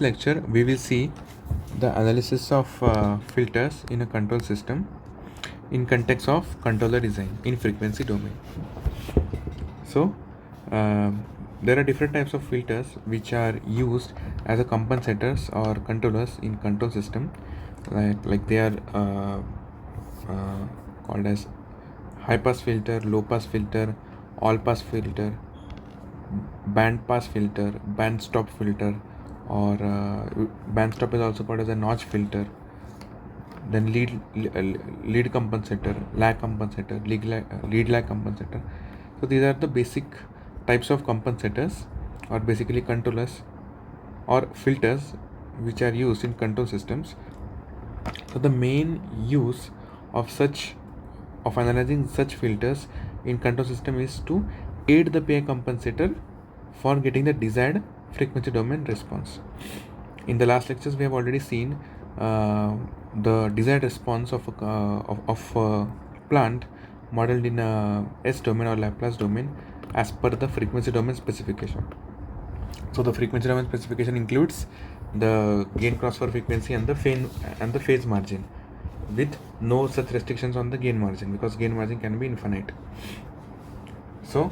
Lecture we will see the analysis of filters in a control system in context of controller design in frequency domain. So there are different types of filters which are used as a compensators or controllers in control system, like they are called as high pass filter, low pass filter, all pass filter, band pass filter, band stop filter, or band stop is also called as a notch filter. Then lead compensator, lag compensator, lead lag compensator. So these are the basic types of compensators, or basically controllers or filters which are used in control systems. So the main use of analyzing such filters in control system is to aid the PI compensator for getting the desired frequency domain response. In the last lectures, we have already seen the desired response of a plant modeled in a S domain or Laplace domain as per the frequency domain specification. So the frequency domain specification includes the gain crossover frequency and the phase margin, with no such restrictions on the gain margin, because gain margin can be infinite. So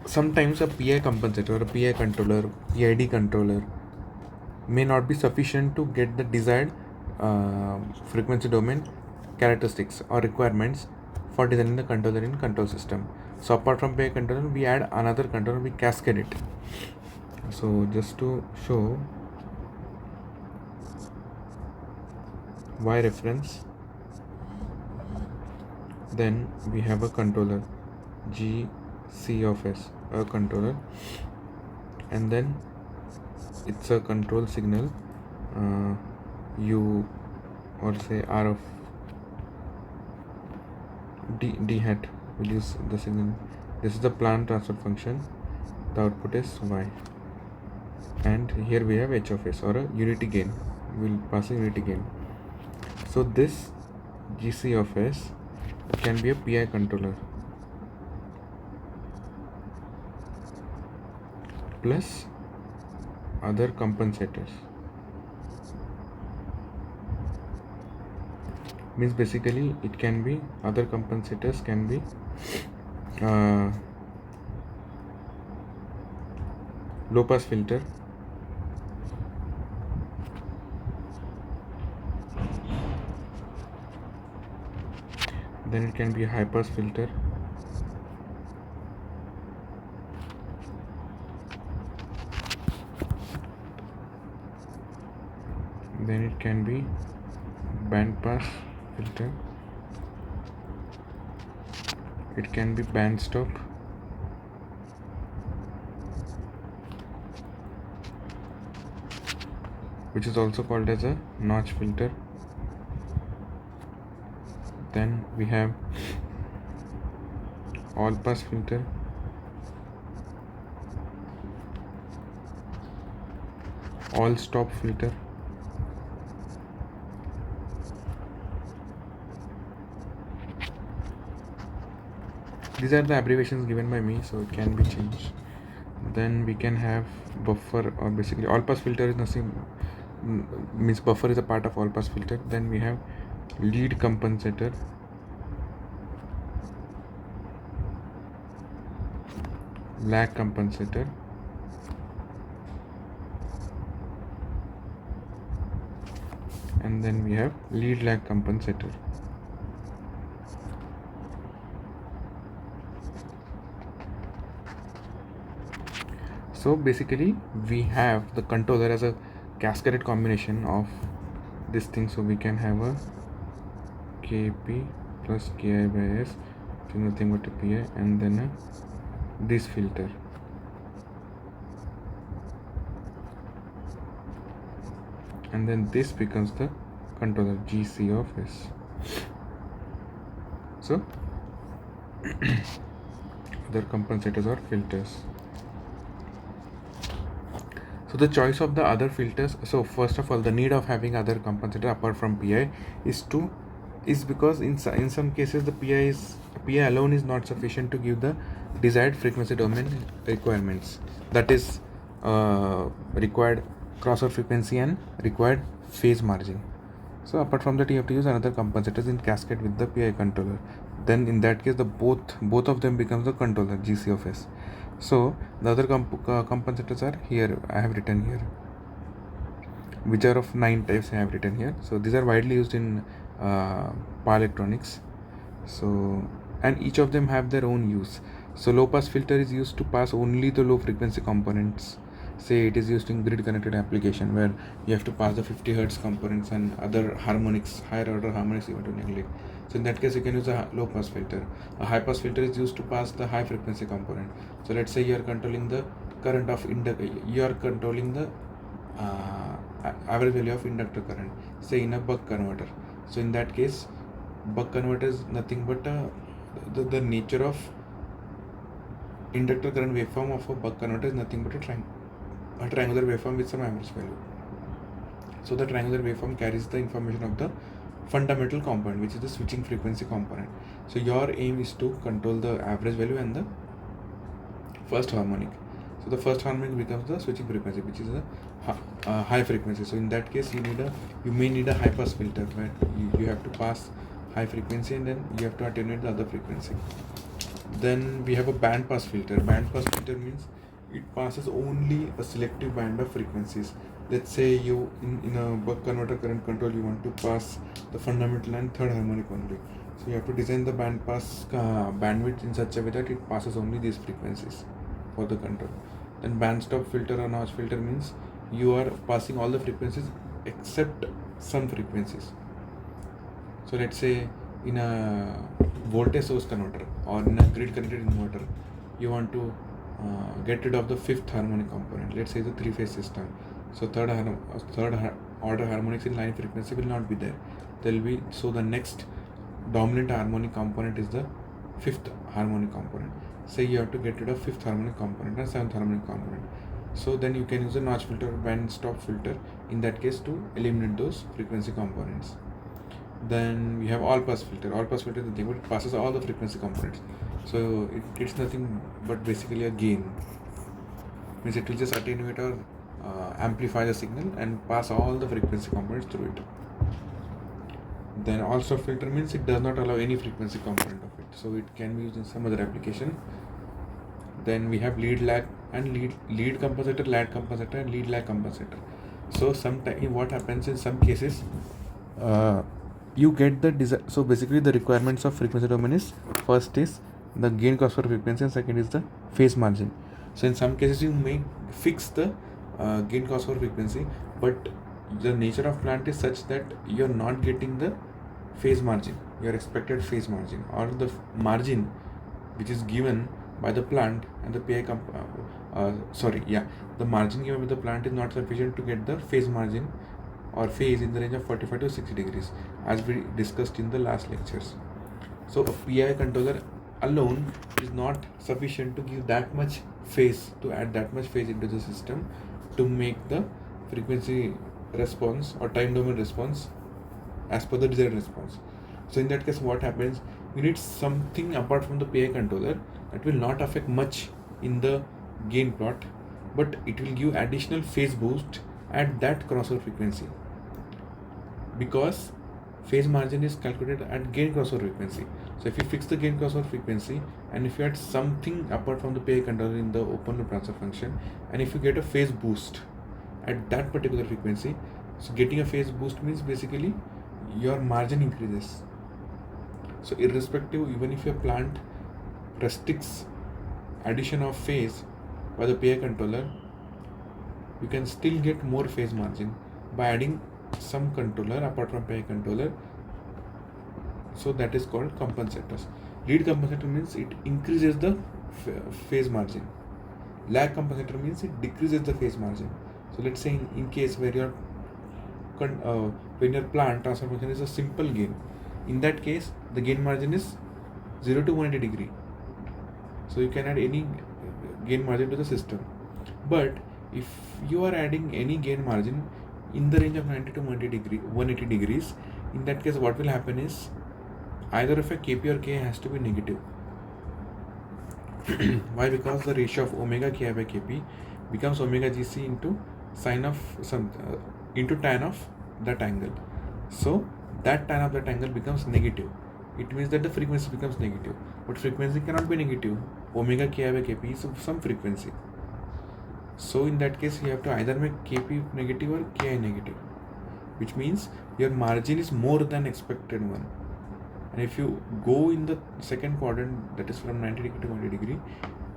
sometimes a PI compensator or a PI controller, PID controller may not be sufficient to get the desired frequency domain characteristics or requirements for designing the controller in control system. So apart from PI controller, we add another controller, we cascade it. So just to show Y reference, then we have a controller GC of S, a controller, and then it's a control signal U, or say R of D hat, will use the signal. This is the plant transfer function, the output is Y, and here we have H of S, or a unity gain. We'll pass a unity gain. So this GC of S can be a PI controller plus other compensators. Means basically it can be other compensators, can be low pass filter, then it can be a high pass filter, then it can be band pass filter, it can be band stop, which is also called as a notch filter. Then we have all pass filter, all stop filter, these are the abbreviations given by me, so it can be changed. Then we can have buffer, or basically all pass filter is nothing, means buffer is a part of all pass filter. Then we have lead compensator, lag compensator, and then we have lead lag compensator. So basically we have the controller as a cascaded combination of this thing. So we can have a Kp plus Ki by S, which is nothing but a Pi, and then this filter. And then this becomes the controller GC of S. So other compensators or filters. So the choice of the other filters. So first of all, the need of having other compensator apart from PI is because in some cases the PI alone is not sufficient to give the desired frequency domain requirements. That is required crossover frequency and required phase margin. So apart from that, you have to use another compensators in cascade with the PI controller. Then in that case, the both of them becomes the controller GC of S. So the other compensators are here. I have written here, which are of 9 types. I have written here. So these are widely used in power electronics. So and each of them have their own use. So low pass filter is used to pass only the low frequency components. Say it is used in grid connected application where you have to pass the 50 hertz components and other harmonics, higher order harmonics you want to neglect. So in that case you can use a low pass filter. A high pass filter is used to pass the high frequency component. So let's say you are controlling the current of you are controlling the average value of inductor current, say in a buck converter. So in that case, buck converter is nothing but the nature of inductor current waveform of a buck converter is nothing but a triangular waveform with some average value. So the triangular waveform carries the information of the fundamental component, which is the switching frequency component. So your aim is to control the average value and the first harmonic. So the first harmonic becomes the switching frequency, which is a high frequency. So in that case, you may need a high pass filter where you have to pass high frequency and then you have to attenuate the other frequency. Then we have a band pass filter. Band pass filter means it passes only a selective band of frequencies. Let's say you in a buck converter current control, you want to pass the fundamental and third harmonic only. So you have to design the band pass bandwidth in such a way that it passes only these frequencies for the control. Then band stop filter or notch filter means you are passing all the frequencies except some frequencies. So let's say in a voltage source converter or in a grid connected inverter, you want to get rid of the fifth harmonic component. Let's say the three-phase system. So third order harmonics in line frequency will not be there. There will be, so the next dominant harmonic component is the fifth harmonic component. Say you have to get rid of fifth harmonic component and seventh harmonic component. So then you can use a notch filter or band stop filter in that case to eliminate those frequency components. Then we have all pass filter. All pass filter is the thing, but it passes all the frequency components. So it's nothing but basically a gain. Means it will just attenuate or amplify the signal and pass all the frequency components through it. Then all stop filter means it does not allow any frequency component of it. So it can be used in some other application. Then we have lead lag and lead compensator, lag compensator, and lead lag compensator. So sometimes what happens in some cases, you get the so basically the requirements of frequency domain is first is the gain crossover frequency and second is the phase margin. So in some cases you may fix the gain crossover frequency, but the nature of plant is such that you're not getting the phase margin, your expected phase margin, or the margin which is given by the plant and the PI the margin given by the plant is not sufficient to get the phase margin or phase in the range of 45 to 60 degrees as we discussed in the last lectures. So a PI controller alone is not sufficient to give that much phase, to add that much phase into the system to make the frequency response or time domain response as per the desired response. So in that case what happens, we need something apart from the PI controller that will not affect much in the gain plot, but it will give additional phase boost at that crossover frequency, because phase margin is calculated at gain crossover frequency. So if you fix the gain crossover frequency and if you add something apart from the PI controller in the open loop transfer function, and if you get a phase boost at that particular frequency, so getting a phase boost means basically your margin increases. So irrespective, even if your plant restricts addition of phase by the PI controller, you can still get more phase margin by adding some controller apart from PI controller. So that is called compensators. Lead compensator means it increases the phase margin. Lag compensator means it decreases the phase margin. So let's say in case where your when your plant transfer function is a simple gain, in that case the gain margin is 0 to 180 degree. So you can add any gain margin to the system. But if you are adding any gain margin in the range of 90 to 180 degrees, in that case what will happen is either of a Kp or K has to be negative. Why? Because the ratio of omega Ki by Kp becomes omega GC into sine of some into tan of that angle. So that tan of that angle becomes negative. It means that the frequency becomes negative. But frequency cannot be negative. Omega ki by kp is some frequency. So in that case, you have to either make kp negative or ki negative, which means your margin is more than expected one. And if you go in the second quadrant, that is from 90 degree to 180 degree,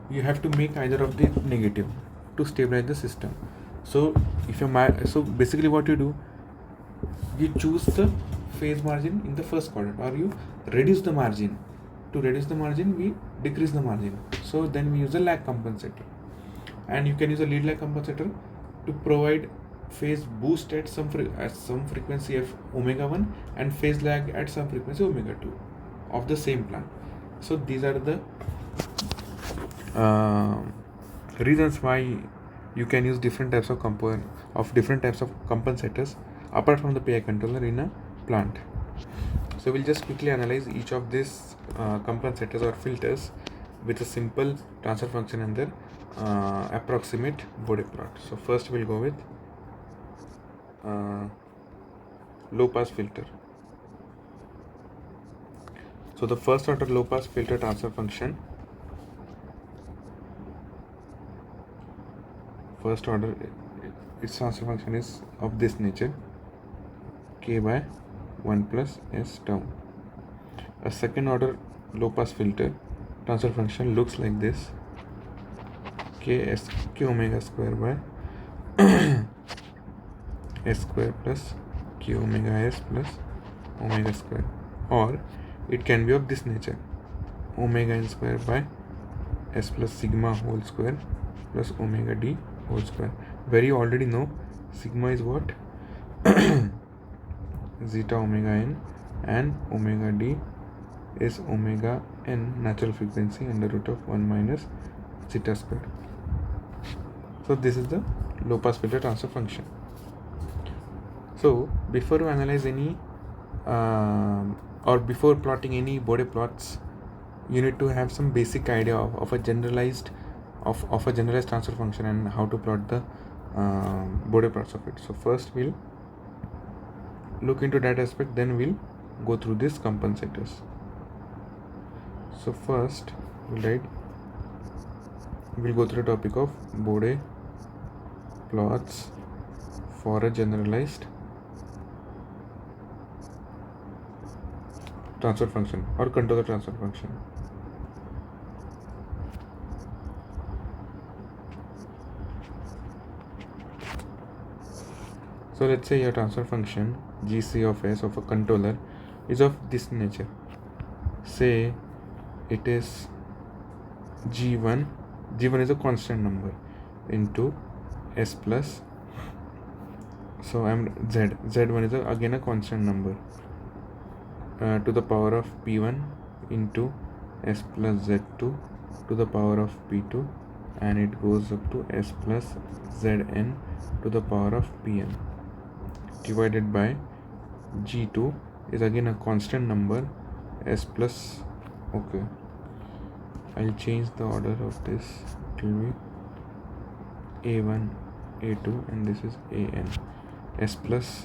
you have to make either of the negative to stabilize the system. So if so basically what you do, you choose the phase margin in the first quadrant, or you reduce the margin. To reduce the margin, we decrease the margin. So then we use a lag compensator, and you can use a lead lag compensator to provide phase boost at some frequency of omega 1 and phase lag at some frequency omega 2 of the same plant. So these are the reasons why you can use different types of compensators apart from the PI controller in a plant. So we'll just quickly analyze each of these compensators or filters with a simple transfer function and their approximate Bode plot. So first we'll go with low pass filter. So the first order low pass filter transfer function, first order, its transfer function is of this nature, k by 1 plus s tau. A second order low pass filter transfer function looks like this, k omega square by s square plus q omega s plus omega square, or it can be of this nature, omega n square by s plus sigma whole square plus omega d whole square, where you already know sigma is what? Zeta omega n, and omega d is omega n natural frequency under root of 1 minus zeta square. So this is the low pass filter transfer function. So before you analyze any or before plotting any Bode plots, you need to have some basic idea of a generalized transfer function and how to plot the Bode plots of it. So first we'll look into that aspect, then we'll go through these compensators. So first we'll go through the topic of Bode plots for a generalized transfer function or controller transfer function. So let's say your transfer function GC of S of a controller is of this nature. Say it is G1 is a constant number into S plus, so Z1 is again a constant number to the power of P1 into S plus Z2 to the power of P2, and it goes up to S plus Zn to the power of Pn, divided by G2 is again a constant number, S plus, okay, I'll change the order of this, it will be A1, A2, and this is An, S plus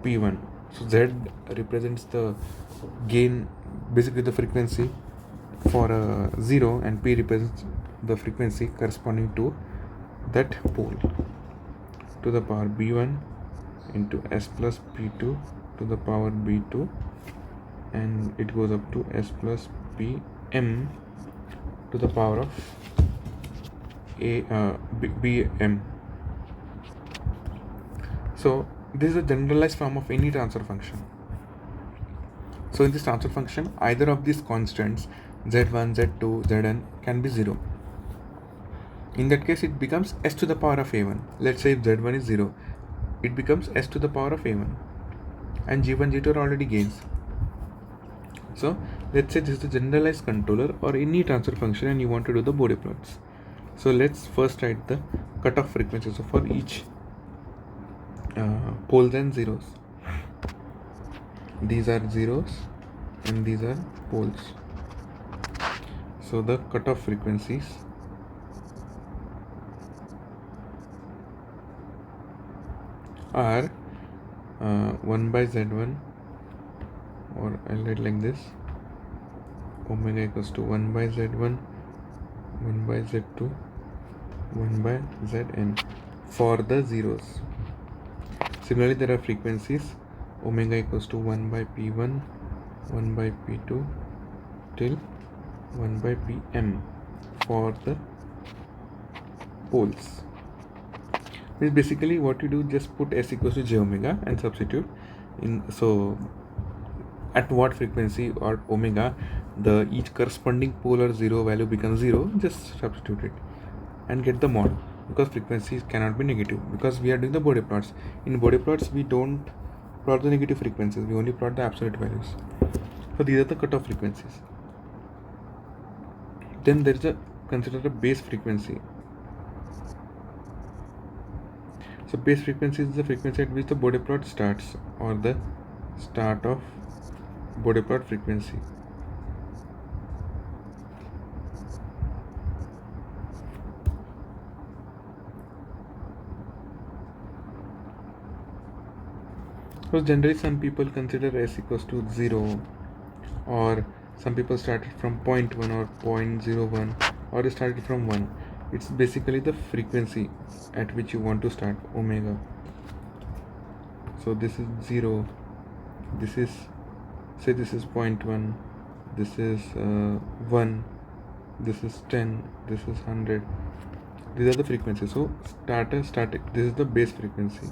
P1. So Z represents the gain, basically the frequency for 0, and P represents the frequency corresponding to that pole, to the power B1 into S plus P2 to the power B2, and it goes up to S plus Pm to the power of Bm. So this is a generalized form of any transfer function. So in this transfer function, either of these constants z1, z2, zn can be 0. In that case, it becomes s to the power of a1. Let's say if z1 is 0, it becomes s to the power of a1, and g1, g2 are already gains. So let's say this is the generalized controller or any transfer function and you want to do the Bode plots. So let's first write the cutoff frequency. So for each poles and zeros, these are zeros and these are poles. So the cutoff frequencies are 1 by z1, or I'll write like this: omega equals to 1 by z1, 1 by z2, 1 by zn for the zeros. Similarly, there are frequencies omega equals to 1 by p1, 1 by p2 till 1 by pm for the poles. Means basically what you do, just put s equals to j omega and substitute in. So at what frequency or omega the each corresponding pole or zero value becomes 0, just substitute it and get the mod, because frequencies cannot be negative, because we are doing the Bode plots. In Bode plots we don't plot the negative frequencies, we only plot the absolute values. So these are the cutoff frequencies. Then there is a consider the base frequency. So base frequency is the frequency at which the Bode plot starts, or the start of Bode plot frequency. So generally some people consider s equals to 0, or some people started from 0.1 or 0.01, or they started from 1. It's basically the frequency at which you want to start, omega. So this is 0, this is, say this is 0.1, this is 1, this is 10, this is 100. These are the frequencies. So static, this is the base frequency.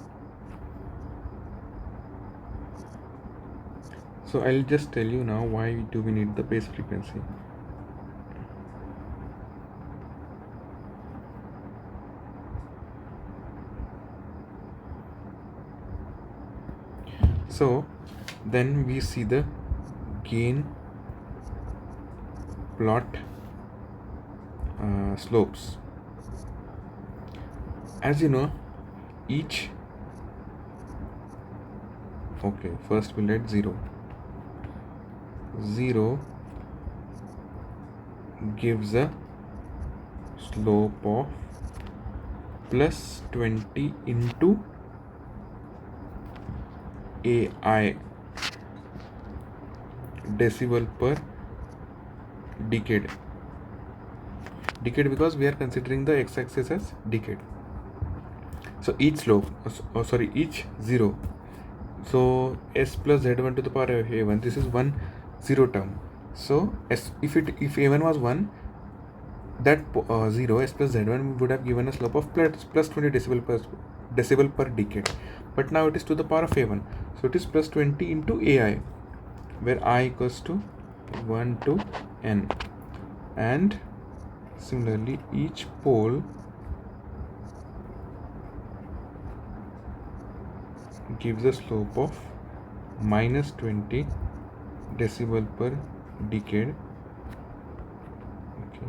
So I'll just tell you now why do we need the base frequency. So then we see the gain plot slopes. As you know, each, okay, first we'll write 0. 0 gives a slope of plus 20 into AI, decibel per decade. Decade because we are considering the x-axis as decade. So each slope, each 0. So s plus z1 to the power of a1. This is 1 0 term. So s, if a1 was 1, that 0 s plus z1 would have given a slope of plus 20 decibel per decade. But now it is to the power of a1, so it is plus 20 into ai, where I equals to 1 to n. And similarly each pole gives a slope of minus 20 decibel per decade. Okay,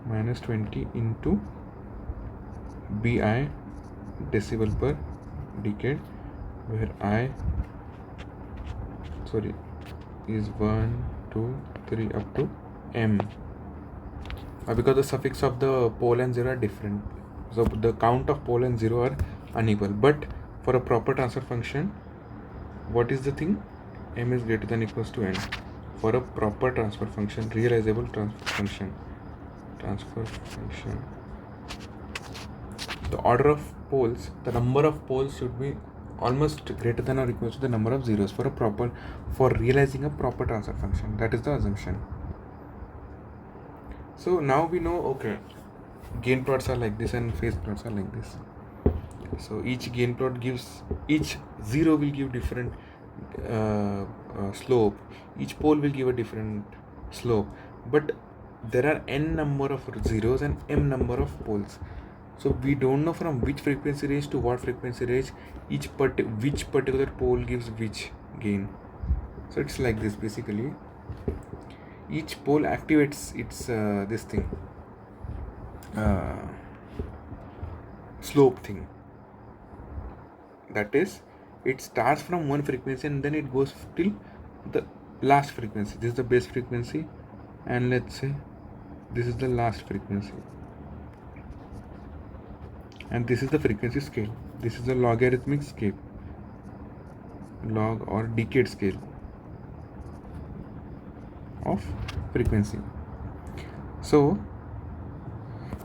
minus 20 into bi, decibel per decade, where I is 1 2 3 up to m, because the suffix of the pole and 0 are different, so the count of pole and 0 are unequal. But for a proper transfer function, what is the thing? M is greater than equals to n. For a proper transfer function, realizable transfer function, the order of poles, the number of poles should be almost greater than or equal to the number of zeros for realizing a proper transfer function. That is the assumption. So now we know, okay, gain plots are like this and phase plots are like this. So each gain plot gives, each 0 will give different slope, each pole will give a different slope, but there are n number of zeros and m number of poles. So we don't know from which frequency range to what frequency range which particular pole gives which gain. So it's like this basically. Each pole activates its this thing, slope thing. That is, it starts from one frequency and then it goes till the last frequency. This is the base frequency, and let's say this is the last frequency, and this is the frequency scale. This is the logarithmic scale, log or decade scale of frequency. So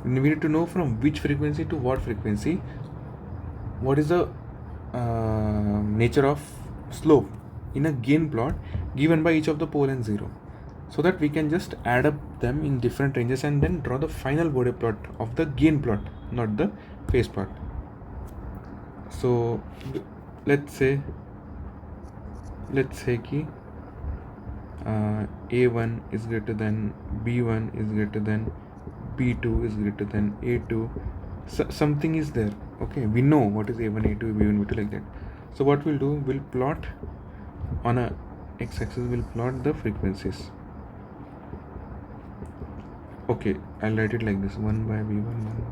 we need to know from which frequency to what frequency, what is the nature of slope in a gain plot given by each of the pole and zero, so that we can just add up them in different ranges and then draw the final Bode plot of the gain plot, not the phase plot. So let's say कि A1 is greater than B1 is greater than B2 is greater than A2. Something is there. Okay, we know what is A1, A2, B1, B2 like that. So what we'll do, we'll plot on a x-axis, we'll plot the frequencies. Okay, I'll write it like this: 1 by B1, 1.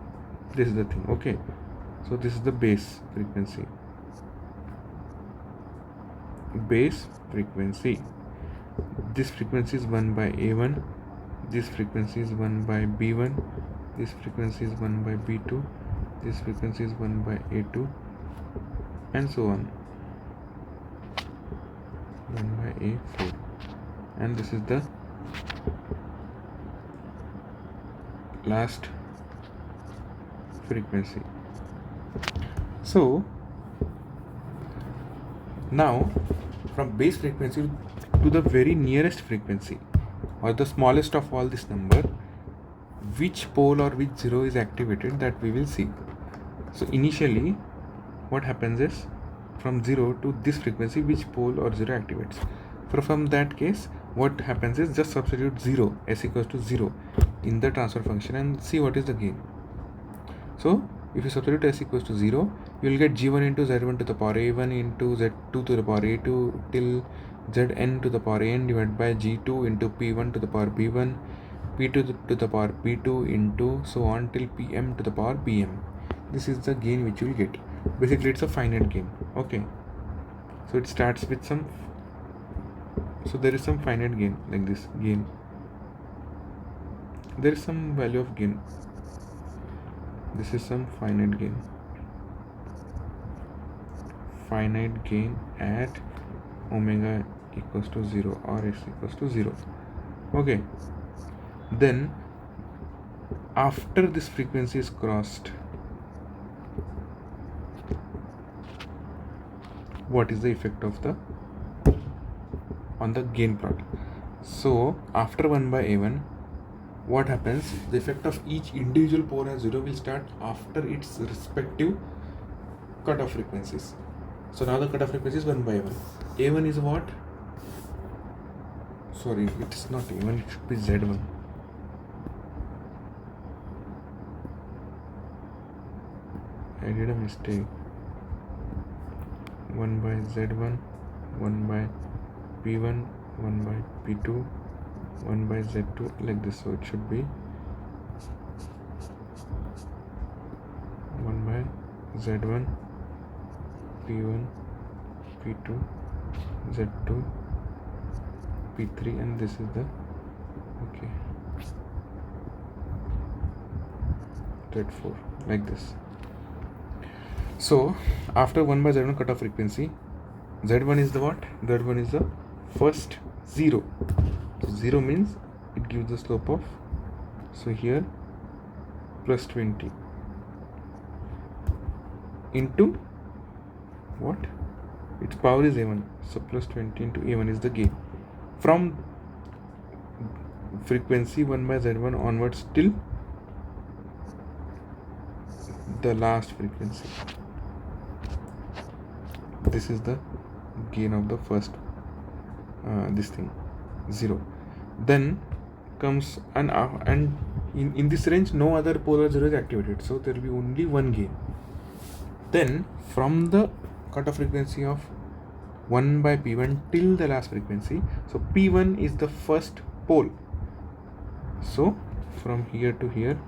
This is the thing. Okay, so this is the base frequency. Base frequency. This frequency is 1 by A1. This frequency is 1 by B1. This frequency is 1 by B2. This frequency is 1 by A2, and so on. 1 by A4. And this is the last frequency. So now from base frequency to the very nearest frequency, or the smallest of all this number, which pole or which zero is activated, that we will see. So initially what happens is, from 0 to this frequency, which pole or zero activates. From that case, what happens is, just substitute 0, s equals to 0 in the transfer function and see what is the gain. So if you substitute s equals to 0, you will get g1 into z1 to the power a1 into z2 to the power a2 till zn to the power an divided by g2 into p1 to the power b1, p2 to the power p2 into so on till pm to the power bm. This is the gain which you will get. Basically it's a finite gain. Okay, so it starts with some, so there is some finite gain like this gain, there is some value of gain, this is some finite gain at omega equals to 0 or s equals to 0. Okay, then after this frequency is crossed, what is the effect of the on the gain plot? So after 1 by a1, what happens, the effect of each individual pole and zero will start after its respective cutoff frequencies. So now the cutoff frequency is 1 by a1. A1 is what? Sorry, it is not A1, it should be Z1. I did a mistake. 1 by Z1, 1 by P1, 1 by P2, 1 by Z2, like this. So it should be 1 by Z1, P1, P2, Z2, P3, and this is the Z4, like this. So after 1 by Z1 cutoff frequency, Z1 is the what? Z1 is the first 0. So 0 means it gives the slope of, so here plus 20 into what? Its power is a1. So plus 20 into a1 is the gain. From frequency 1 by Z1 onwards till the last frequency, this is the gain of the first this thing 0. Then comes and in this range no other polar 0 is activated, so there will be only one gain. Then from the cutoff frequency of 1 by P1 till the last frequency, so P1 is the first pole. So from here to here,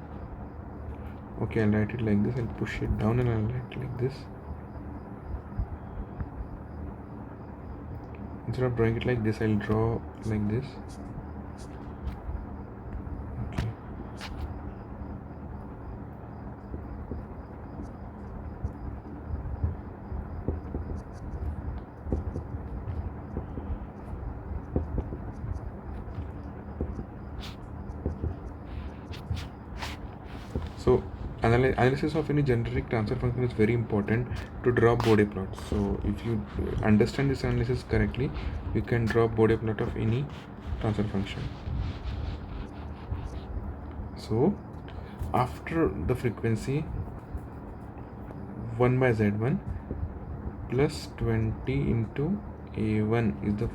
okay, I'll write it like this, I'll push it down and I'll write it like this. instead of drawing it like this, I'll draw like this. Okay. So analysis of any generic transfer function is very important to draw Bode plot. So if you understand this analysis correctly, you can draw Bode plot of any transfer function. So after the frequency 1 by z1 plus 20 into a1 is the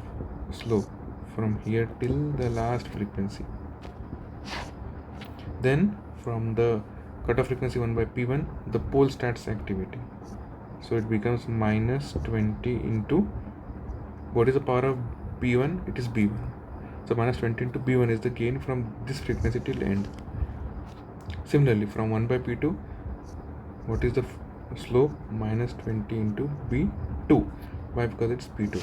slope from here till the last frequency. Then from the cutoff frequency 1 by p1, the pole starts activating. So it becomes minus 20 into, what is the power of b1? It is b1. So minus 20 into b1 is the gain from this frequency till end. Similarly, from 1 by p2, what is the slope? Minus 20 into b2. Why? Because it's p2.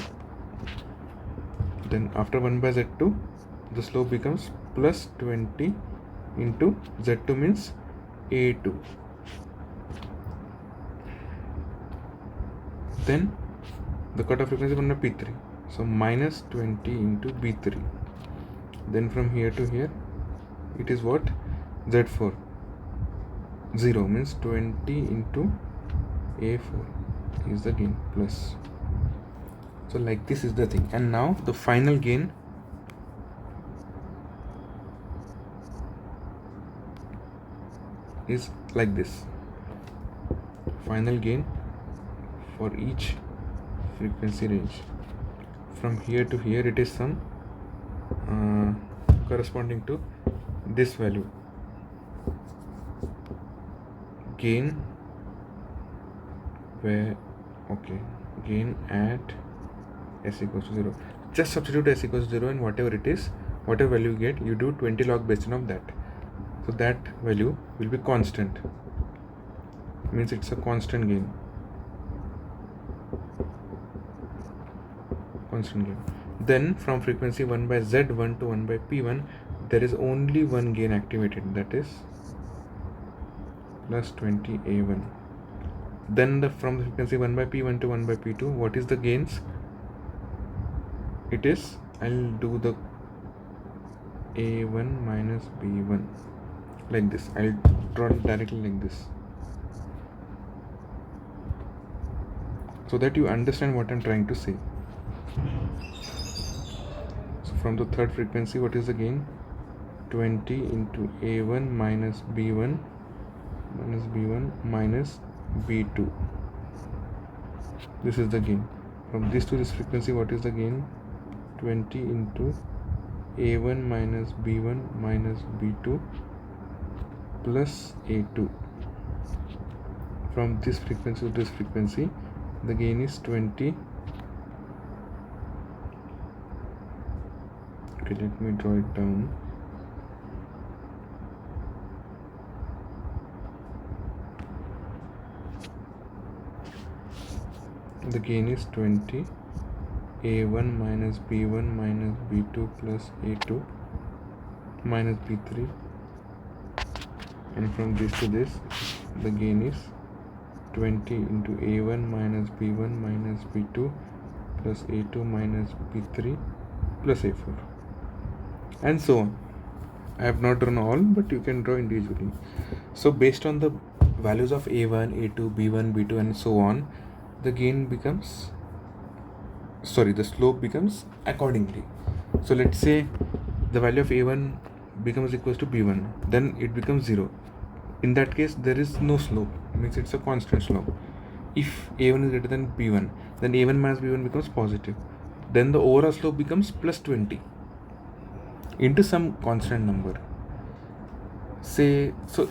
Then after 1 by z2, the slope becomes plus 20 into z2 means a2. Then the cutoff frequency 1 by p3. So minus 20 into b3. Then from here to here, it is what? z4. 0 means 20 into a4 is the gain plus. So like this is the thing. And now the final gain is like this. Final gain for each frequency range. From here to here, it is some corresponding to this value. Gain where, okay, gain at s equals to 0. Just substitute s equals to 0 and whatever it is, whatever value you get, you do 20 log Bayesian of that. So that value will be constant. Means it's a constant gain. Constant gain. Then from frequency 1 by z1 to 1 by p1, there is only one gain activated, that is plus 20 a1. Then from the frequency 1 by p1 to 1 by p2, what is the gains? It is, I'll do the a1 minus b1 like this. I'll draw it directly like this, so that you understand what I'm trying to say. So from the third frequency, what is the gain? 20 into a1 minus b1 minus b2. This is the gain. From this to this frequency, what is the gain? 20 into a1 minus b1 minus b2 plus a2. From this frequency to this frequency, the gain is 20. Okay, let me draw it down. The gain is 20 a1 minus b1 minus b2 plus a2 minus b3, and from this to this, the gain is 20 into a1 minus b1 minus b2 plus a2 minus b3 plus a4, and so on. I have not drawn all, but you can draw individually. So based on the values of a1, a2, b1, b2 and so on, the gain becomes, the slope becomes accordingly. So let's say the value of a1 becomes equals to b1, then it becomes 0. In that case, there is no slope, means it's a constant slope. If a1 is greater than b1, then a1 minus b1 becomes positive. Then the overall slope becomes plus 20 into some constant number. So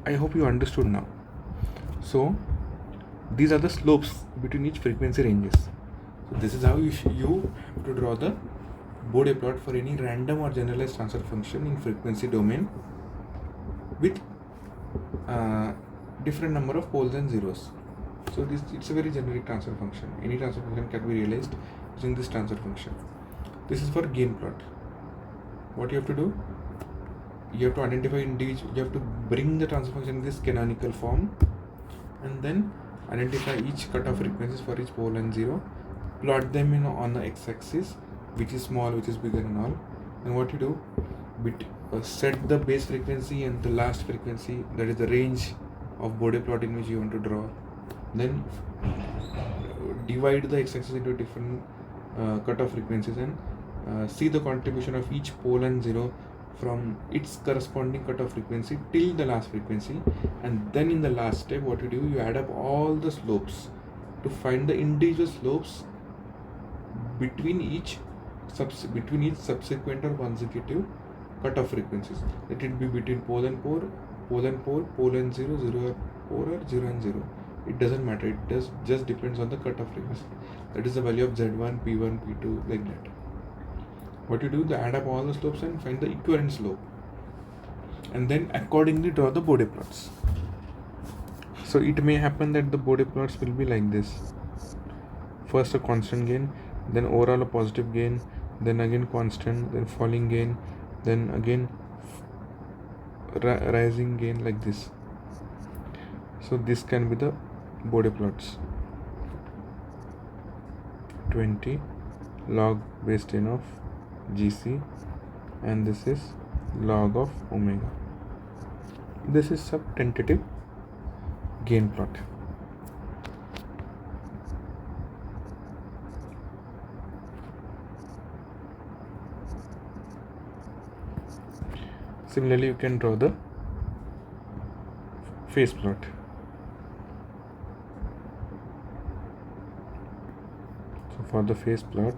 I hope you understood now. So these are the slopes between each frequency ranges. So this is how you have to draw the Bode plot for any random or generalized transfer function in frequency domain with different number of poles and zeros. So it's a very generic transfer function. Any transfer function can be realized using this transfer function. This is for gain plot. What you have to do, you have to identify individual, you have to bring the transfer function in this canonical form, and then identify each cutoff frequencies for each pole and zero, plot them on the x-axis, which is small, which is bigger and all. And what you do, set the base frequency and the last frequency, that is the range of Bode plot in which you want to draw. Then divide the x-axis into different cutoff frequencies and see the contribution of each pole and zero from its corresponding cutoff frequency till the last frequency. And then in the last step, what you do, you add up all the slopes to find the individual slopes between each subsequent or consecutive cutoff frequencies. Let it be between pole and pole, pole and zero, zero and pole, or zero and zero. It doesn't matter. It just depends on the cutoff frequency. That is the value of Z1, P1, P2, like that. What you do, you add up all the slopes and find the equivalent slope, and then accordingly draw the Bode plots. So it may happen that the Bode plots will be like this: first a constant gain, then overall a positive gain, then again constant, then falling gain, then again rising gain, like this. So this can be the Bode plots. 20 log base 10 of GC, and this is log of omega. This is sub tentative gain plot. Similarly, you can draw the phase plot. So for the phase plot,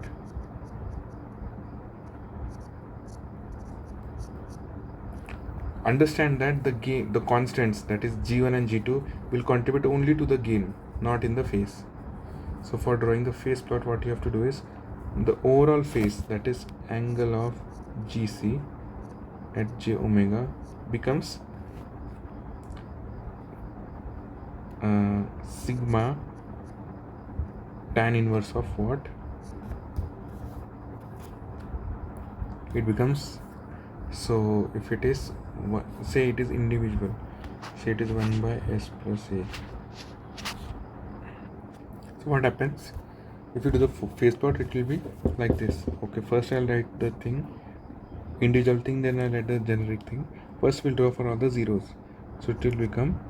understand that the constants, that is G1 and G2, will contribute only to the gain, not in the phase. So for drawing the phase plot, what you have to do is the overall phase, that is angle of GC at J omega, becomes sigma tan inverse of what? It becomes, so if it is, say it is individual, say it is 1 by S plus A. So what happens if you do the phase plot? It will be like this. Okay, first I'll write the thing, individual thing, then I'll write the generic thing. First we'll draw for all the zeros, so it will become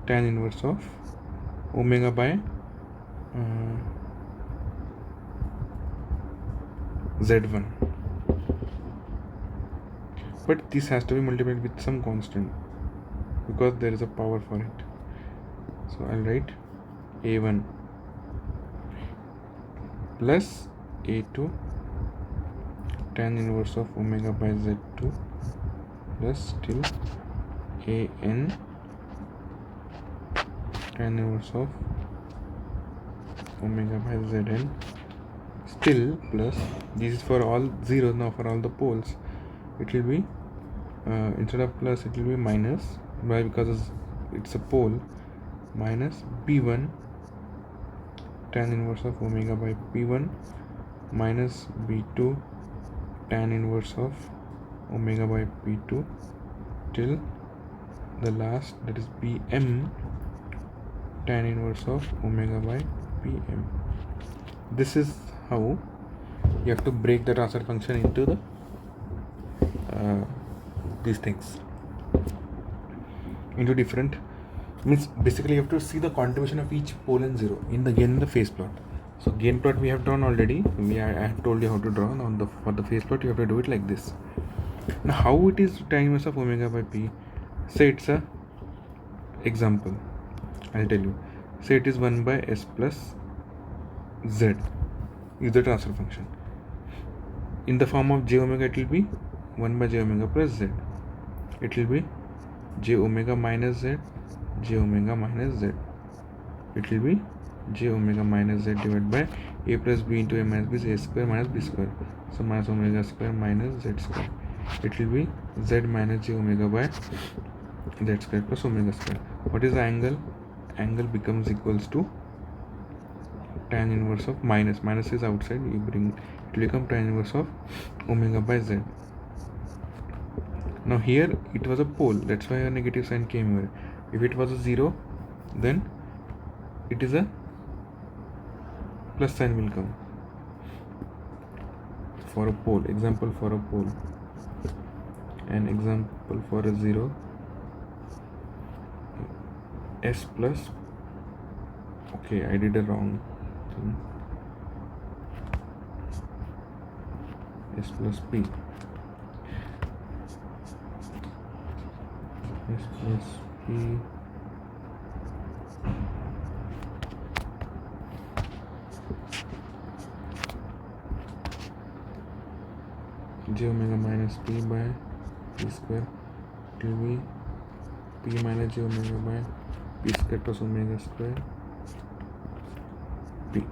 tan inverse of omega by Z1, but this has to be multiplied with some constant because there is a power for it. So I'll write A1 plus A2 tan inverse of omega by Z2 plus till AN tan inverse of omega by Zn, still plus, this is for all zeros. Now for all the poles, it will be instead of plus, it will be minus, why? Because it's a pole, minus B1 tan inverse of omega by P1 minus B2 tan inverse of omega by P2 till the last, that is Bm tan inverse of omega by Pm. This is how you have to break the transfer function into the these things into different, means basically you have to see the contribution of each pole and zero in the gain and the phase plot. So gain plot we have drawn already. I have told you how to draw. On for the phase plot you have to do it like this. Now how it is tan inverse of omega by P? Say it's a example, I'll tell you. Say it is 1 by S plus Z is the transfer function. In the form of j omega, it will be 1 by j omega plus Z. It will be j omega minus Z, j omega minus Z. It will be j omega minus Z divided by a plus b into a minus b is a square minus b square. So minus omega square minus Z square. It will be Z minus j omega by Z square plus omega square. What is the angle? Angle becomes equals to tan inverse of minus. Minus is outside, you bring it will become tan inverse of omega by z. Now here it was a pole, that's why a negative sign came here. If it was a 0, then it is a plus sign will come for a pole. Example for a pole, and example for a 0, s plus, okay, I did a wrong thing, s plus p, s plus p, j omega minus p by p square, it will be p minus j omega by p square plus omega square p.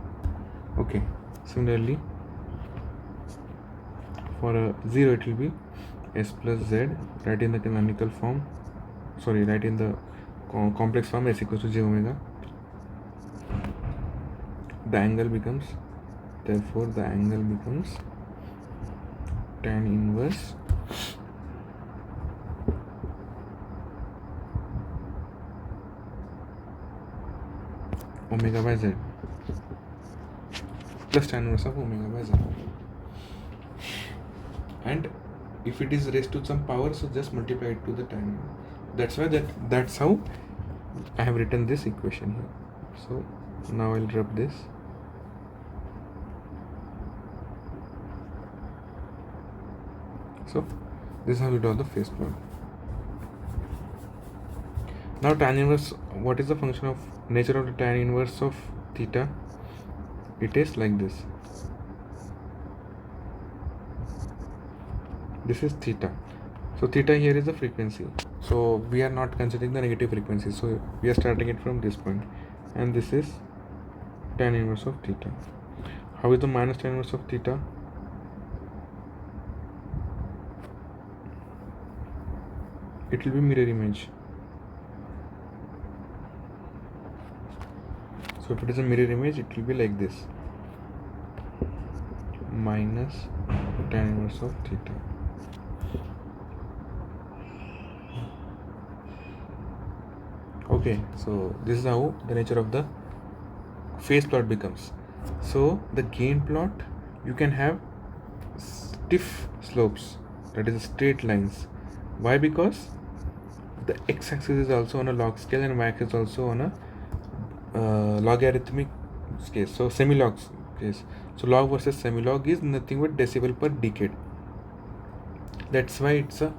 Okay, similarly for a 0 it will be s plus z, write in the canonical form, sorry, write in the complex form, s equals to j omega. The angle becomes, therefore the angle becomes tan inverse omega by z plus tan inverse of omega by z. And if it is raised to some power, so just multiply it to the tan. That's why that's how I have written this equation here. So now I'll rub this. So this is how we draw the phase plot. Now tan inverse, what is the function of nature of the tan inverse of theta? It is like this. This is theta. So theta here is the frequency. So we are not considering the negative frequency. So we are starting it from this point. And this is tan inverse of theta. How is the minus tan inverse of theta? It will be mirror image. So if it is a mirror image, it will be like this. Minus tan inverse of theta. Okay, so this is how the nature of the phase plot becomes. So the gain plot, you can have stiff slopes, that is straight lines. Why? Because the x-axis is also on a log scale and y-axis is also on a logarithmic scale, so semi-log case. So log versus semi-log is nothing but decibel per decade. That's why it's a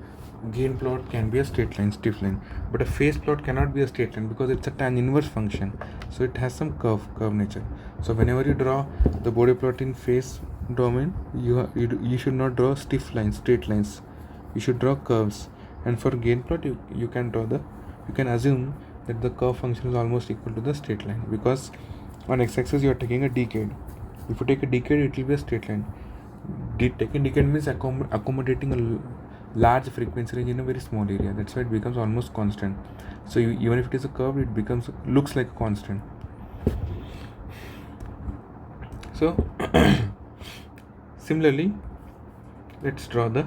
gain plot can be a straight line, stiff line, but a phase plot cannot be a straight line because it's a tan inverse function, so it has some curve nature. So whenever you draw the Bode plot in phase domain, you should not draw stiff lines, straight lines, you should draw curves. And for gain plot, you can assume that the curve function is almost equal to the straight line, because on x-axis you are taking a decade. If you take a decade, it will be a straight line. Taking decade means accommodating a large frequency range in a very small area. That's why it becomes almost constant. So even if it is a curve, it looks like a constant. So similarly, let's draw the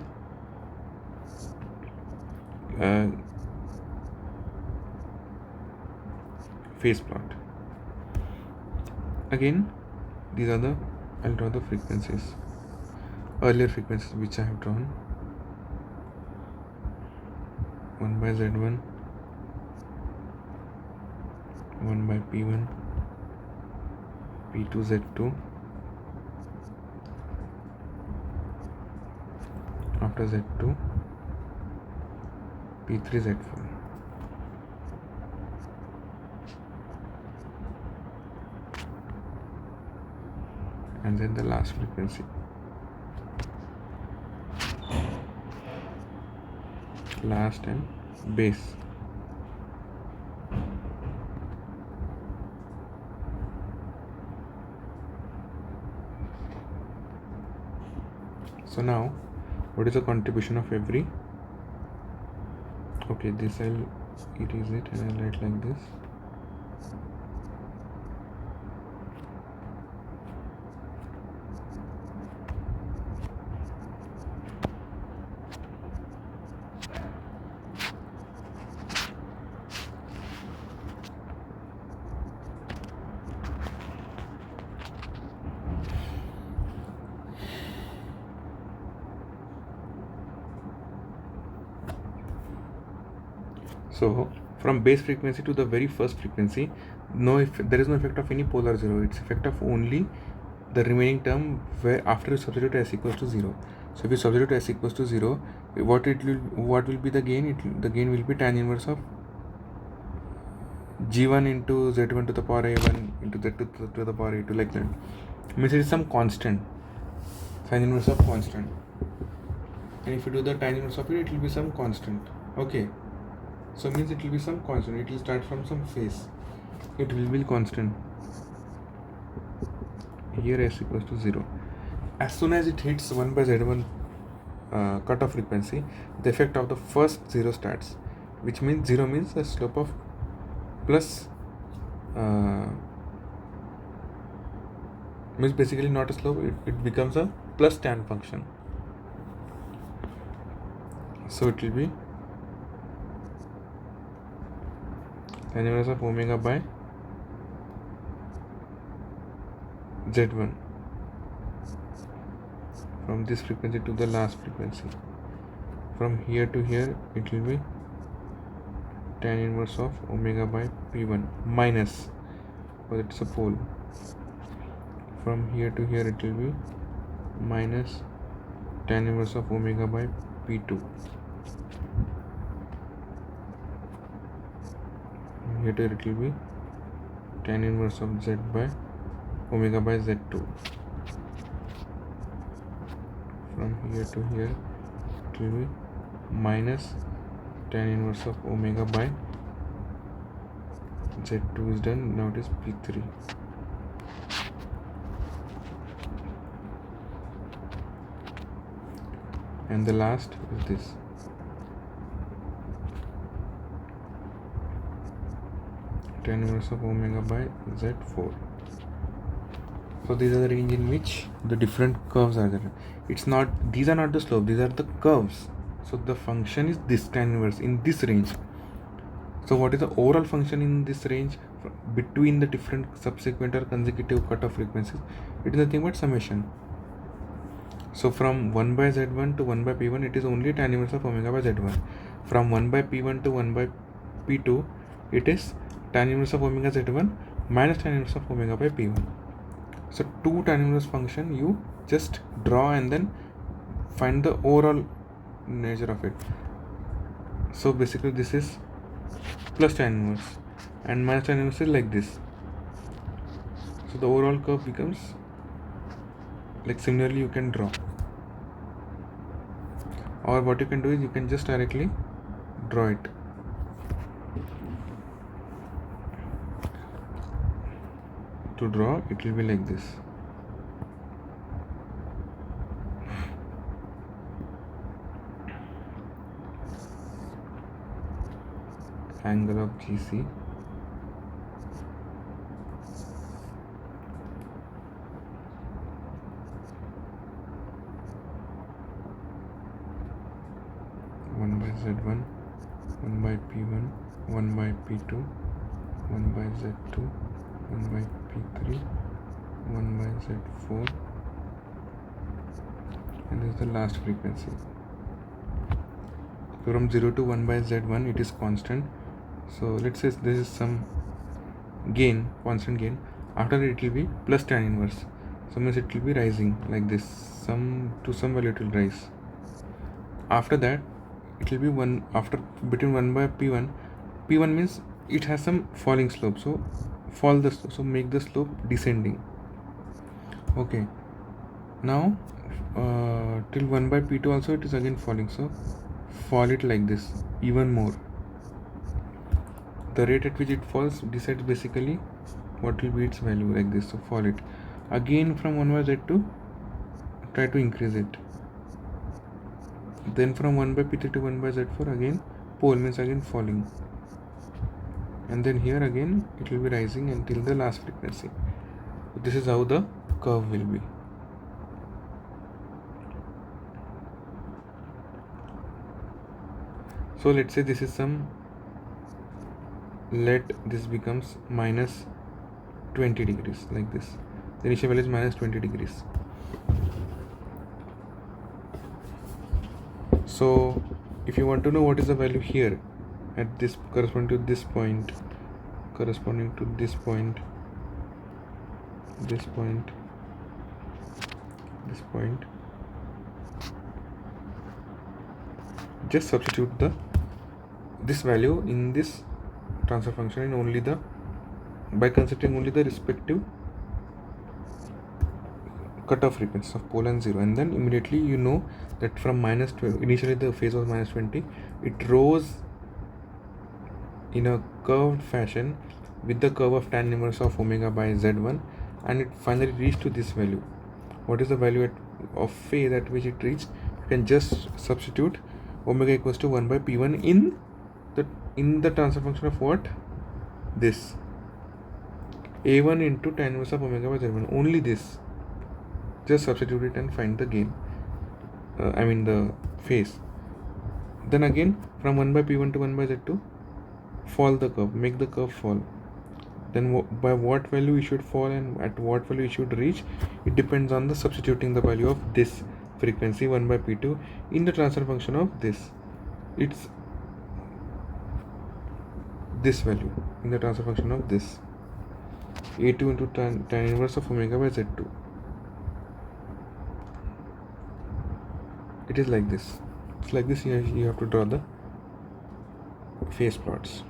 phase plot. Again, these are I'll draw the frequencies, earlier frequencies which I have drawn. 1 by z1, 1 by p1, p2 z2, after z2, p3 z4, and then the last frequency, last and base. So now what is the contribution of every? Okay, this I'll erase it and I'll write like this. So from base frequency to the very first frequency, there is no effect of any polar zero. It's effect of only the remaining term where after you substitute s equals to 0. So if you substitute s equals to 0, what will be the gain? The gain will be tan inverse of g1 into z1 to the power a1 into z2 to the power a2, like that. Means it is some constant, sin inverse of constant. And if you do the tan inverse of it will be some constant. Okay. So means it will be some constant. It will start from some phase. It will be constant. Here s equals to 0. As soon as it hits 1 by z1 cutoff frequency, the effect of the first 0 starts, which means 0 means a slope of plus, means basically not a slope, it becomes a plus tan function. So it will be tan inverse of omega by z1 from this frequency to the last frequency. From here to here it will be tan inverse of omega by p1 minus, because it's a pole. From here to here it will be minus tan inverse of omega by p2. From here to here it will be tan inverse of z by omega by z2. From here to here it will be minus tan inverse of omega by z2 is done. Now it is p3. And the last is this. Tan inverse of omega by z4. So these are the range in which the different curves are there. These are not the slope, these are the curves. So the function is this tan inverse in this range. So what is the overall function in this range between the different subsequent or consecutive cutoff frequencies? It is nothing but summation. So from 1 by z1 to 1 by p1 it is only tan inverse of omega by z1. From 1 by p1 to 1 by p2 it is tan inverse of omega z1 minus tan inverse of omega by p1. So two tan inverse function you just draw and then find the overall nature of it. So basically this is plus tan inverse and minus tan inverse is like this. So the overall curve becomes like, similarly you can draw, or what you can do is you can just directly draw it. To draw it will be like this. Angle of GC one by z1, 1 by p1, 1 by p2, 1 by z2, 1 by p3, 1 by z4, and this is the last frequency. So from 0 to 1 by z1 it is constant. So let's say this is some gain, constant gain. After it will be plus tan inverse. So means it will be rising like this. To some value it will rise. After that it will be between 1 by p1. P1 means it has some falling slope. So make the slope descending. Okay. Now till 1 by p2 also it is again falling. So fall it like this even more. The rate at which it falls decides basically what will be its value, like this. So fall it again from 1 by z2, try to increase it. Then from 1 by p3 to 1 by z4 again pole means again falling, and then here again it will be rising until the last frequency. This is how the curve will be. So let's say this is let this becomes minus 20 degrees like this. The initial value is minus 20 degrees. So if you want to know what is the value here, at this corresponding to this point, corresponding to this point, this point, this point. Just substitute this value in this transfer function in only by considering only the respective cutoff frequencies of pole and 0, and then immediately you know that from -20, initially the phase was -20, it rose in a curved fashion with the curve of tan inverse of omega by z1, and it finally reached to this value. What is the value of phase at which it reached? You can just substitute omega equals to 1 by p1 in the transfer function of what? This a1 into tan inverse of omega by z1, only this. Just substitute it and find the gain, the phase. Then again from 1 by p1 to 1 by z2, fall the curve, make the curve fall. Then by what value it should fall and at what value it should reach, it depends on the substituting the value of this frequency 1 by p2 in the transfer function of this. It's this value in the transfer function of this a2 into tan inverse of omega by z2. It is like this. It's like this. You have to draw the phase plots.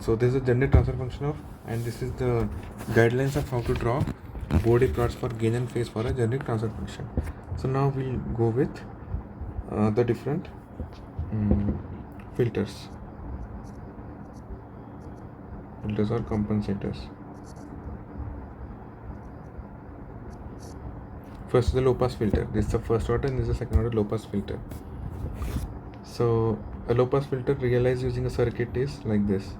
So this is the generic transfer function of, and this is the guidelines of how to draw Bode plots for gain and phase for a generic transfer function. So now we'll go with the different filters or compensators. First is the low pass filter. This is the first order and this is the second order low pass filter. So a low pass filter realized using a circuit is like this.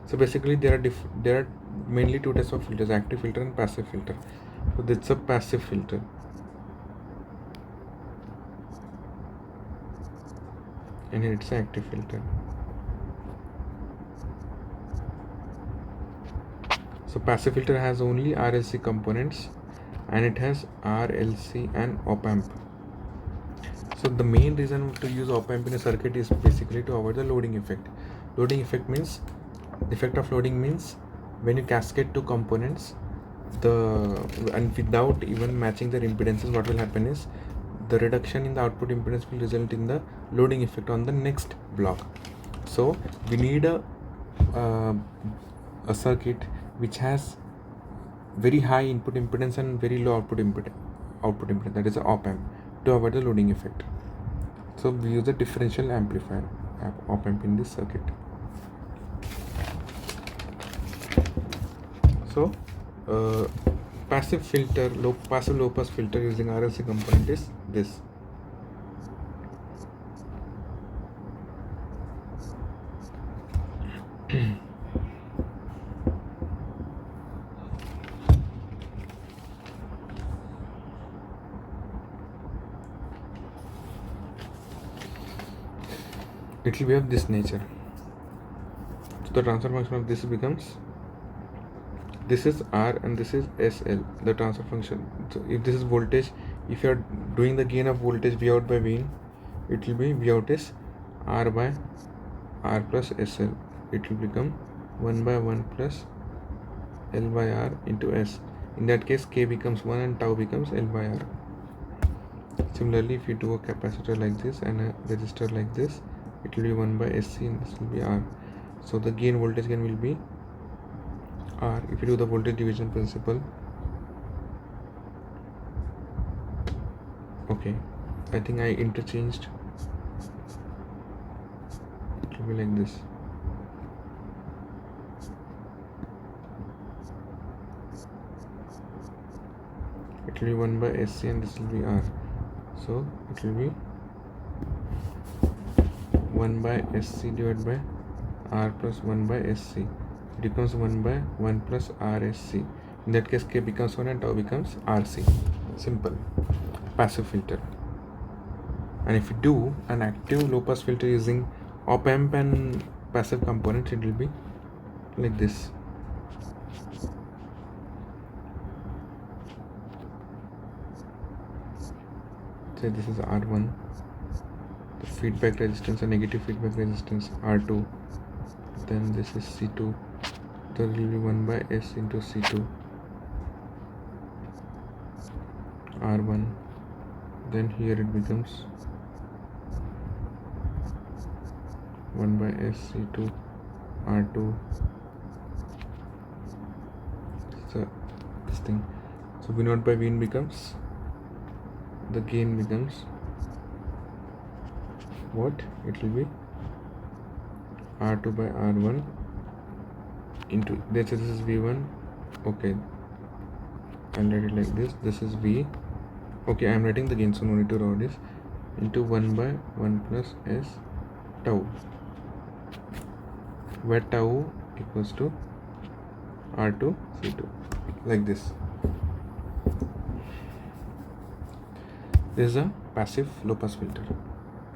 So basically there are mainly two types of filters, active filter and passive filter. So this is a passive filter. And here it's an active filter. So passive filter has only RLC components, and it has RLC and op-amp. So the main reason to use op-amp in a circuit is basically to avoid the loading effect. Loading effect means, effect of loading means when you cascade two components, and without even matching their impedances, what will happen is the reduction in the output impedance will result in the loading effect on the next block. So we need a circuit which has very high input impedance and very low output impedance, that is a op-amp, to avoid the loading effect. So we use a differential amplifier op-amp in this circuit. So passive low pass filter using RLC component is this. It will be of this nature. So the transfer function of this becomes, this is R and this is SL, the transfer function. So if this is voltage, if you are doing the gain of voltage V out by V in, it will be V out is R by R plus SL. It will become 1 by 1 plus L by R into S. In that case, K becomes 1 and tau becomes L by R. Similarly, if you do a capacitor like this and a resistor like this, it will be 1 by SC and this will be R. So the gain, voltage gain will be R. If you do the voltage division principle, okay, I think I interchanged. It will be like this. It will be 1 by SC and this will be R. So it will be 1 by SC divided by R plus 1 by SC. It becomes 1 by 1 plus RSC. In that case, K becomes 1 and tau becomes RC. Simple. Passive filter. And if you do an active low pass filter using op amp and passive components, it will be like this. Say this is R1. The feedback resistance, a negative feedback resistance R2, then this is C2, there will be 1 by S into C2 R1, then here it becomes 1 by S C2 R2, so this thing, so V naught by V in becomes, the gain becomes what? It will be R2 by R1 into, let's say this is V1, okay, I'll write it like this is V, okay, I'm writing the gain so no need to draw this, into 1 by 1 plus S tau, where tau equals to R2 C2, like this. This is a passive low pass filter.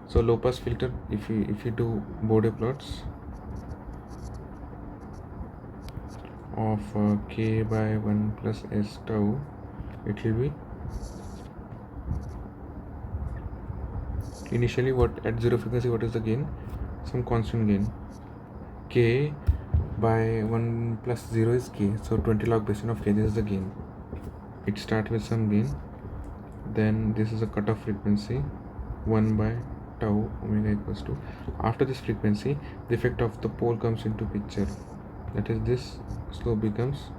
So low pass filter, if you do Bode plots of k by 1 plus S tau, it will be initially what, at zero frequency, what is the gain? Some constant gain. K by 1 plus 0 is k, so 20 log basin of k, this is the gain. It starts with some gain, then this is a cutoff frequency 1 by tau omega equals to, after this frequency the effect of the pole comes into picture, that is this slope becomes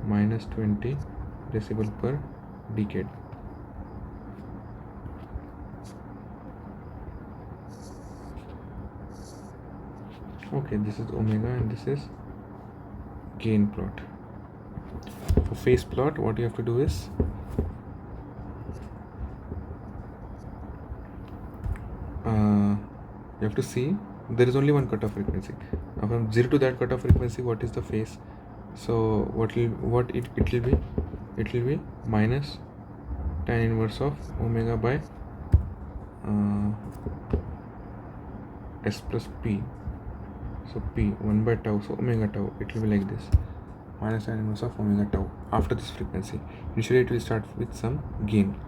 minus 20 decibel per decade. Okay, this is omega and this is gain plot. For phase plot, what you have to do is you have to see there is only one cutoff frequency. Now from 0 to that cutoff frequency, what is the phase? So it will be? It will be minus tan inverse of omega by S plus P. So P 1 by tau, so omega tau, it will be like this, minus tan inverse of omega tau after this frequency. Initially it will start with some gain.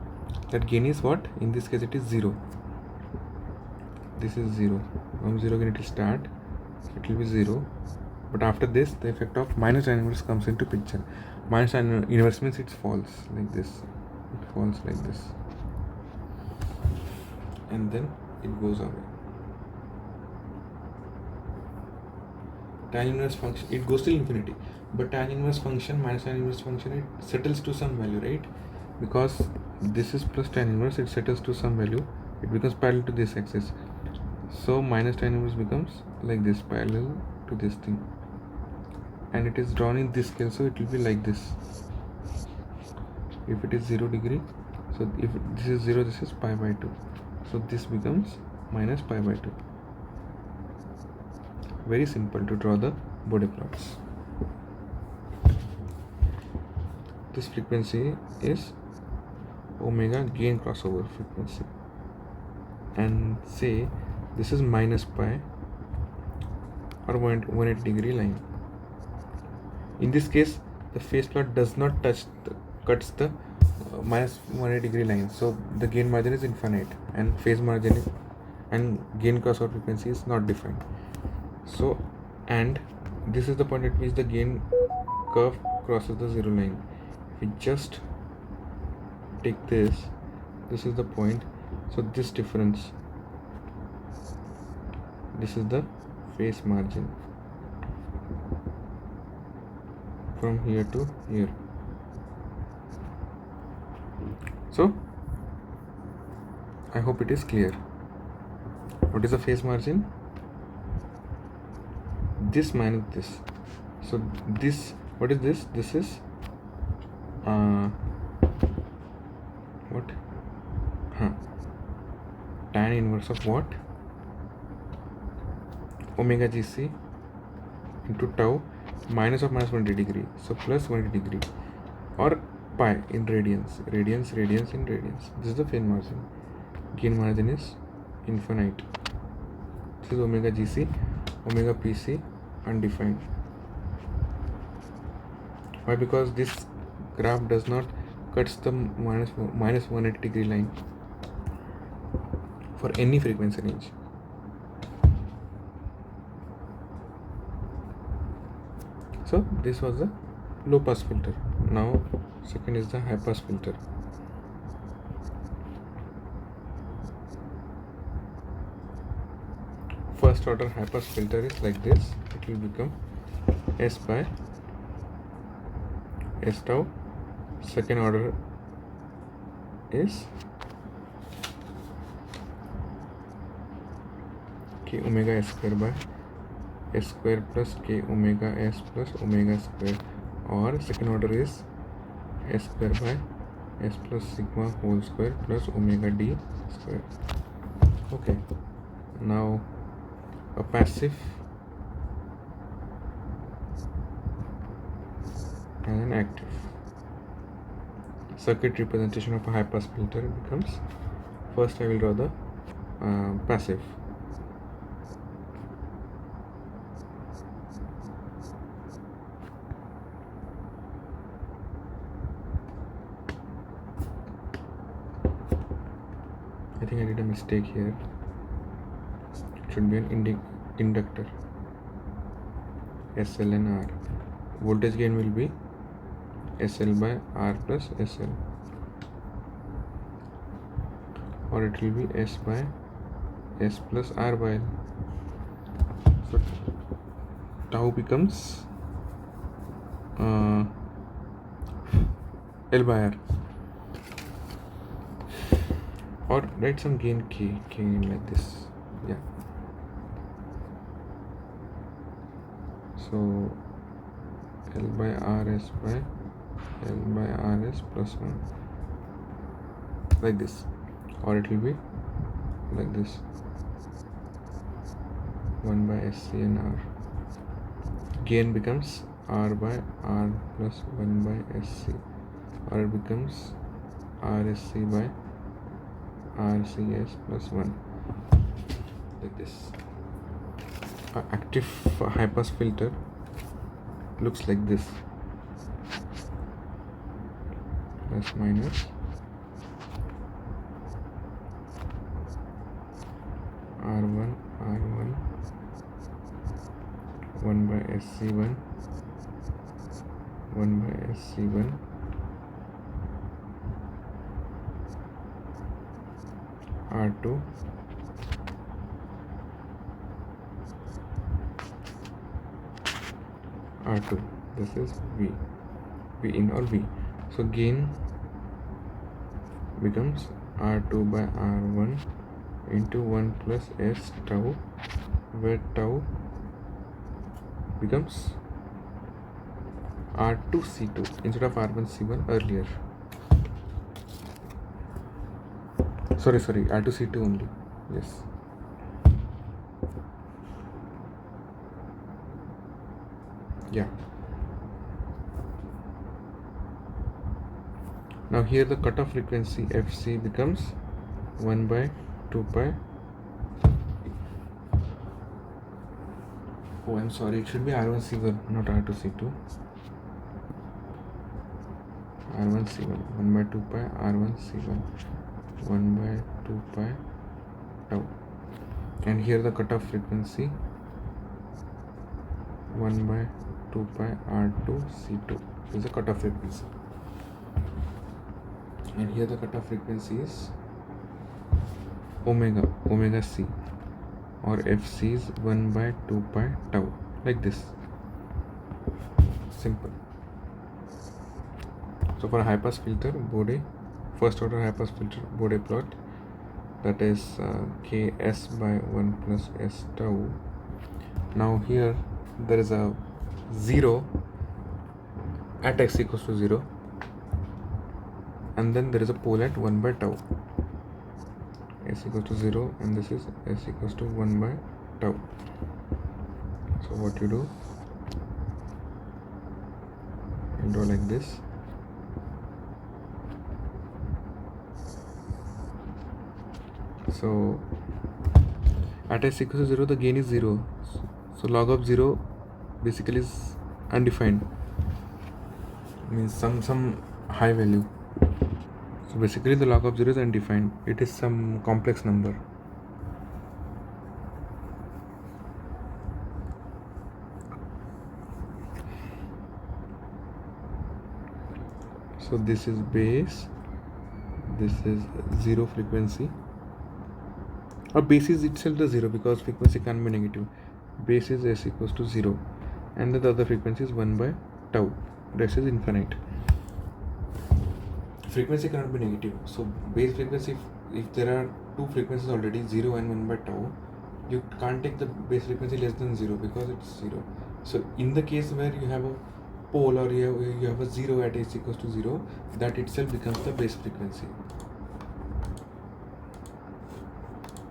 That gain is what? In this case it is 0. This is 0. From 0 again it will start, it will be 0. But after this the effect of minus tan inverse comes into picture. Minus tan inverse means it falls like this. It falls like this. And then it goes away. Tan inverse function, it goes till infinity. But tan inverse function, minus tan inverse function, it settles to some value, right? Because this is plus tan inverse, it settles to some value. It becomes parallel to this axis. So minus tan inverse becomes like this, parallel to this thing. And it is drawn in this scale, so it will be like this. If it is 0 degree, so if this is 0, this is pi by 2. So this becomes minus pi by 2. Very simple to draw the Bode plots. This frequency is omega gain crossover frequency, and say this is minus pi or 180 degree line. In this case the phase plot does not cuts the minus 180 degree line, so the gain margin is infinite and phase margin and gain crossover frequency is not defined. So, and this is the point at which the gain curve crosses the 0 line. If we just take this is the point, so this difference, this is the phase margin from here to here. So I hope it is clear. What is the phase margin? This minus this. So this, what is this? This is what? Tan inverse of what? Omega GC into tau minus of minus 180 degree. So plus 180 degree, or pi in radians. Radians in radians. This is the phase margin. Gain margin is infinite. This is omega GC, omega PC undefined. Why? Because this graph does not cuts the minus 180 degree line for any frequency range. So this was the low pass filter. Now second is the high pass filter. First order high pass filter is like this. It will become S by S tau. Second order is k omega s square by s square plus k omega s plus omega square, or second order is s square by s plus sigma whole square plus omega d square. Okay, now a passive and an active. Circuit representation of a high pass filter becomes, first I will draw the passive. I think I did a mistake here. It should be an inductor, SL and R. Voltage gain will be SL by R plus SL, or it will be S by S plus R by L. So tau becomes L by R, or write some gain K like this. Yeah. So L by RS by L by RS plus 1 like this, or it will be like this, 1 by SC and R. Gain becomes R by R plus 1 by SC, or it becomes RSC by RCS plus 1 like this. Active high pass filter looks like this, plus minus R1 1 by SC1 1 by SC1 R2 R2. This is V in or V. So gain becomes R2 by R1 into 1 plus S tau, where tau becomes R2C2 instead of R1C1 earlier. Sorry, R2C2 only. Yes. Yeah. Now here the cutoff frequency FC becomes 1 by 2 pi. Oh, I'm sorry, it should be R1C1, not R2C2. R1C1, 1 by 2 pi, R1C1, 1 by 2 pi tau. And here the cutoff frequency 1 by 2 pi R2C2 is the cutoff frequency. And here the cutoff frequency is omega C, or FC is 1 by 2 pi tau, like this. Simple. So for a high pass filter, Bode, first order high pass filter Bode plot, that is Ks by 1 plus S tau. Now here there is a 0 at x equals to 0, and then there is a pole at 1 by tau. S equals to 0, and this is S equals to 1 by tau. So what you do, you draw like this. So at s equals to 0, the gain is 0. So log of 0 basically is undefined, means some high value. So basically the log of 0 is undefined. It is some complex number. So this is base, this is zero frequency, or base is itself the zero because frequency can't be negative. Base is s equals to 0, and then the other frequency is 1 by tau. Rest is infinite. Frequency cannot be negative, so base frequency, if there are two frequencies already, 0 and 1 by tau, you can't take the base frequency less than 0 because it's 0. So in the case where you have a pole or you have a 0 at s equals to 0, that itself becomes the base frequency.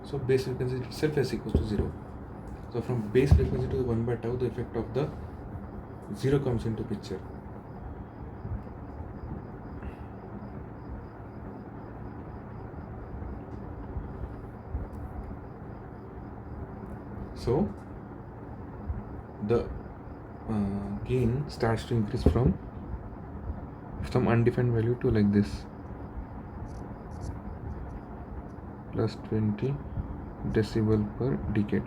So base frequency itself s equals to 0. So from base frequency to 1 by tau, the effect of the 0 comes into picture. So the gain starts to increase from some undefined value to like this, plus 20 decibel per decade.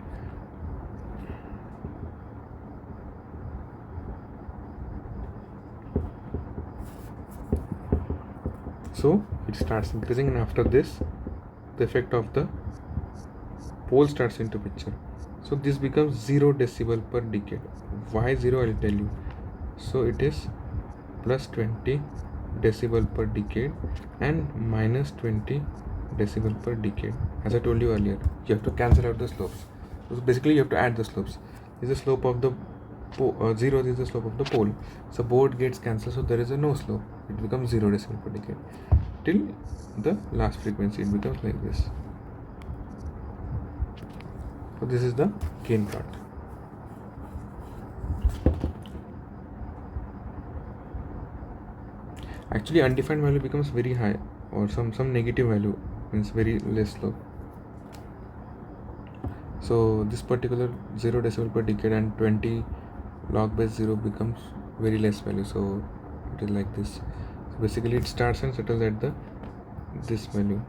So it starts increasing, and after this the effect of the pole starts into picture. So this becomes 0 decibel per decade. Why 0? I'll tell you. So it is plus 20 decibel per decade and minus 20 decibel per decade. As I told you earlier, you have to cancel out the slopes. So basically you have to add the slopes. This is the slope of the 0 is the slope of the pole. So both gets cancelled, so there is a no slope. It becomes 0 decibel per decade till the last frequency. It becomes like this. So this is the gain plot. Actually undefined value becomes very high, or some negative value means very less slope. So this particular 0 decibel per decade and 20 log base 0 becomes very less value. So it is like this. So basically it starts and settles at this value.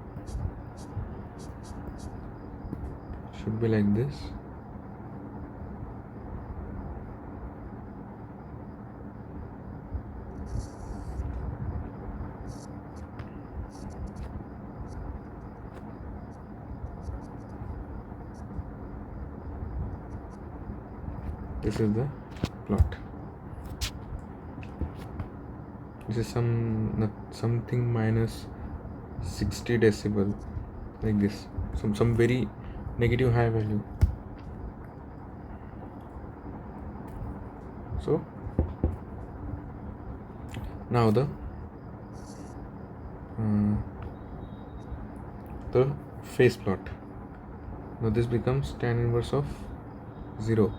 Should be like this. This is the plot. This is something minus 60 decibel, like this. Some very negative high value. So now the phase plot. Now this becomes tan inverse of 0.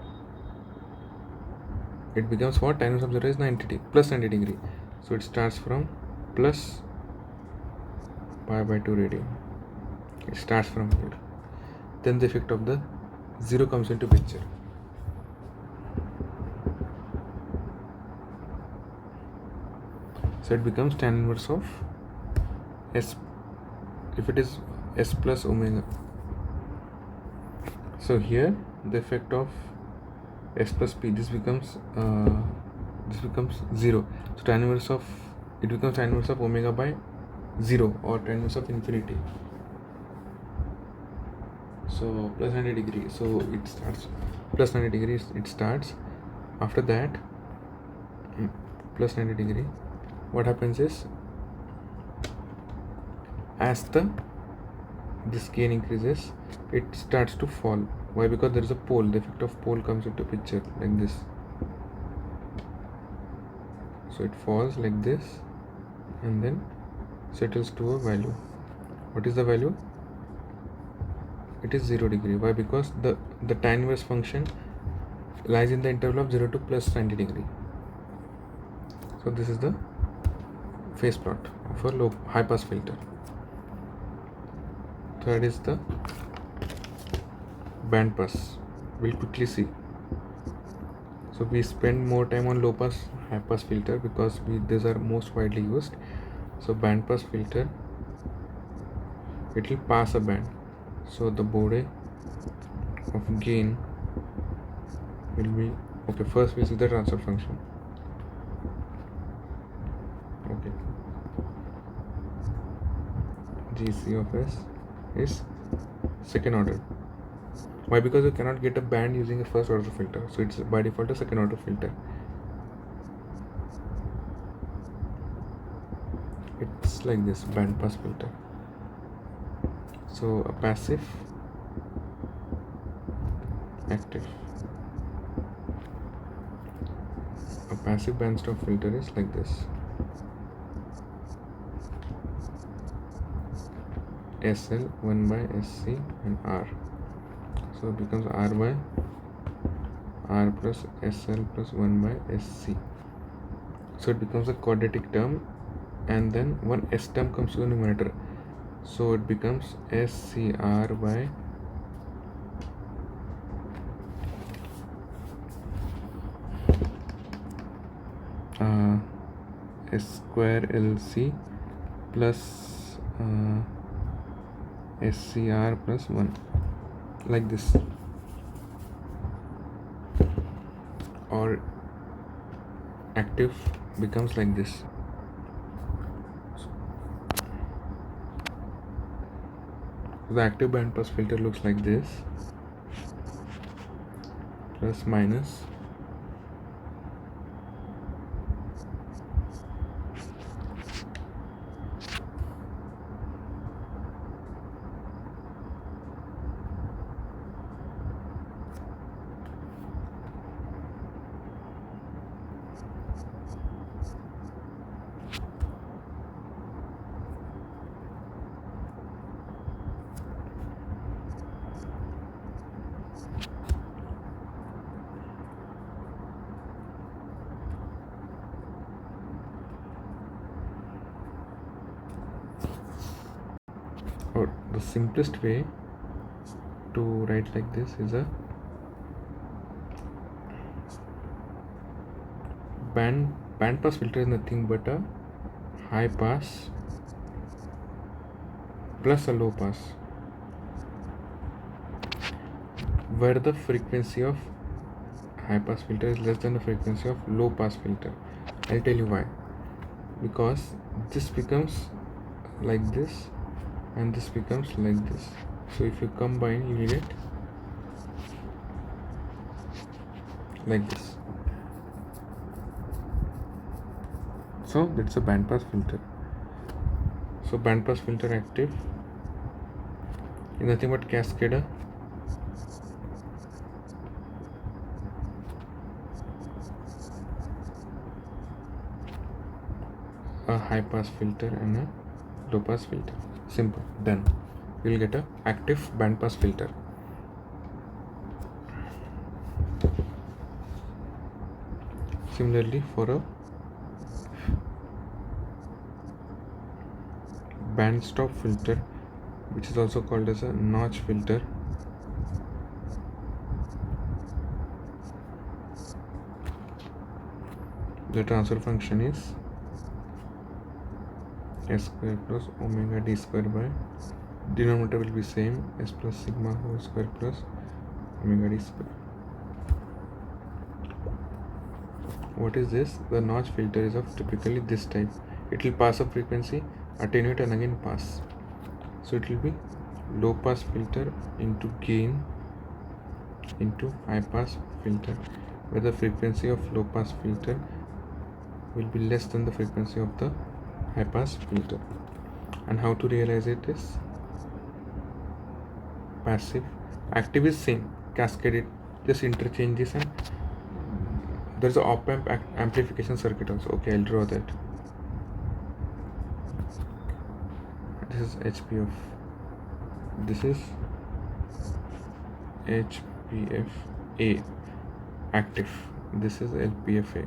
It becomes what? Tan inverse of 0 is 90 plus 90 degree. So it starts from plus pi by 2 radian. It starts from here. Then the effect of the 0 comes into picture. So it becomes tan inverse of s, if it is s plus omega. So here the effect of s plus p, this becomes 0. So tan inverse of, it becomes tan inverse of omega by 0, or tan inverse of infinity. So plus 90 degree. So it starts plus 90 degrees. It starts. After that, plus 90 degree. What happens is, as this gain increases, it starts to fall. Why? Because there is a pole. The effect of pole comes into picture like this. So it falls like this and then settles to a value. What is the value? It is 0 degree. Why? Because the tan inverse function lies in the interval of 0 to plus 90 degree. So this is the phase plot for low high pass filter. Third is the band pass. We'll quickly see. So we spend more time on low pass high pass filter because these are most widely used. So band pass filter, it will pass a band. So the Bode of gain will be, okay, first we see the transfer function. Okay, GC of S is second order. Why? Because you cannot get a band using a first order filter, so it's by default a second order filter. It's like this bandpass filter. So a passive, active. A passive bandstop filter is like this. SL 1 by SC and R. So it becomes R by R plus SL plus 1 by SC. So it becomes a quadratic term, and then one S term comes to the numerator. So it becomes SCR by S square LC plus SCR plus 1, like this. Or active becomes like this. The active bandpass filter looks like this, plus minus or the simplest way to write like this is a bandpass filter is nothing but a high pass plus a low pass, where the frequency of high pass filter is less than the frequency of low pass filter. I'll tell you why. Because this becomes like this and this becomes like this. So if you combine, you need it like this. So that's a bandpass filter. So bandpass filter active is nothing but cascader a high pass filter and a low pass filter. Simple, done. You'll get a active bandpass filter. Similarly, for a bandstop filter, which is also called as a notch filter, the transfer function is S square plus omega d square by, denominator will be same, S plus sigma whole square plus omega d square. What is this? The notch filter is of typically this type. It will pass a frequency, attenuate and again pass. So it will be low pass filter into gain into high pass filter, where the frequency of low pass filter will be less than the frequency of the high pass filter. And how to realize it is passive. Active is same, cascaded, just interchange this, and there's a op amp amplification circuit also. Okay, I'll draw that. This is HPF. This is HPFA active. This is LPFA.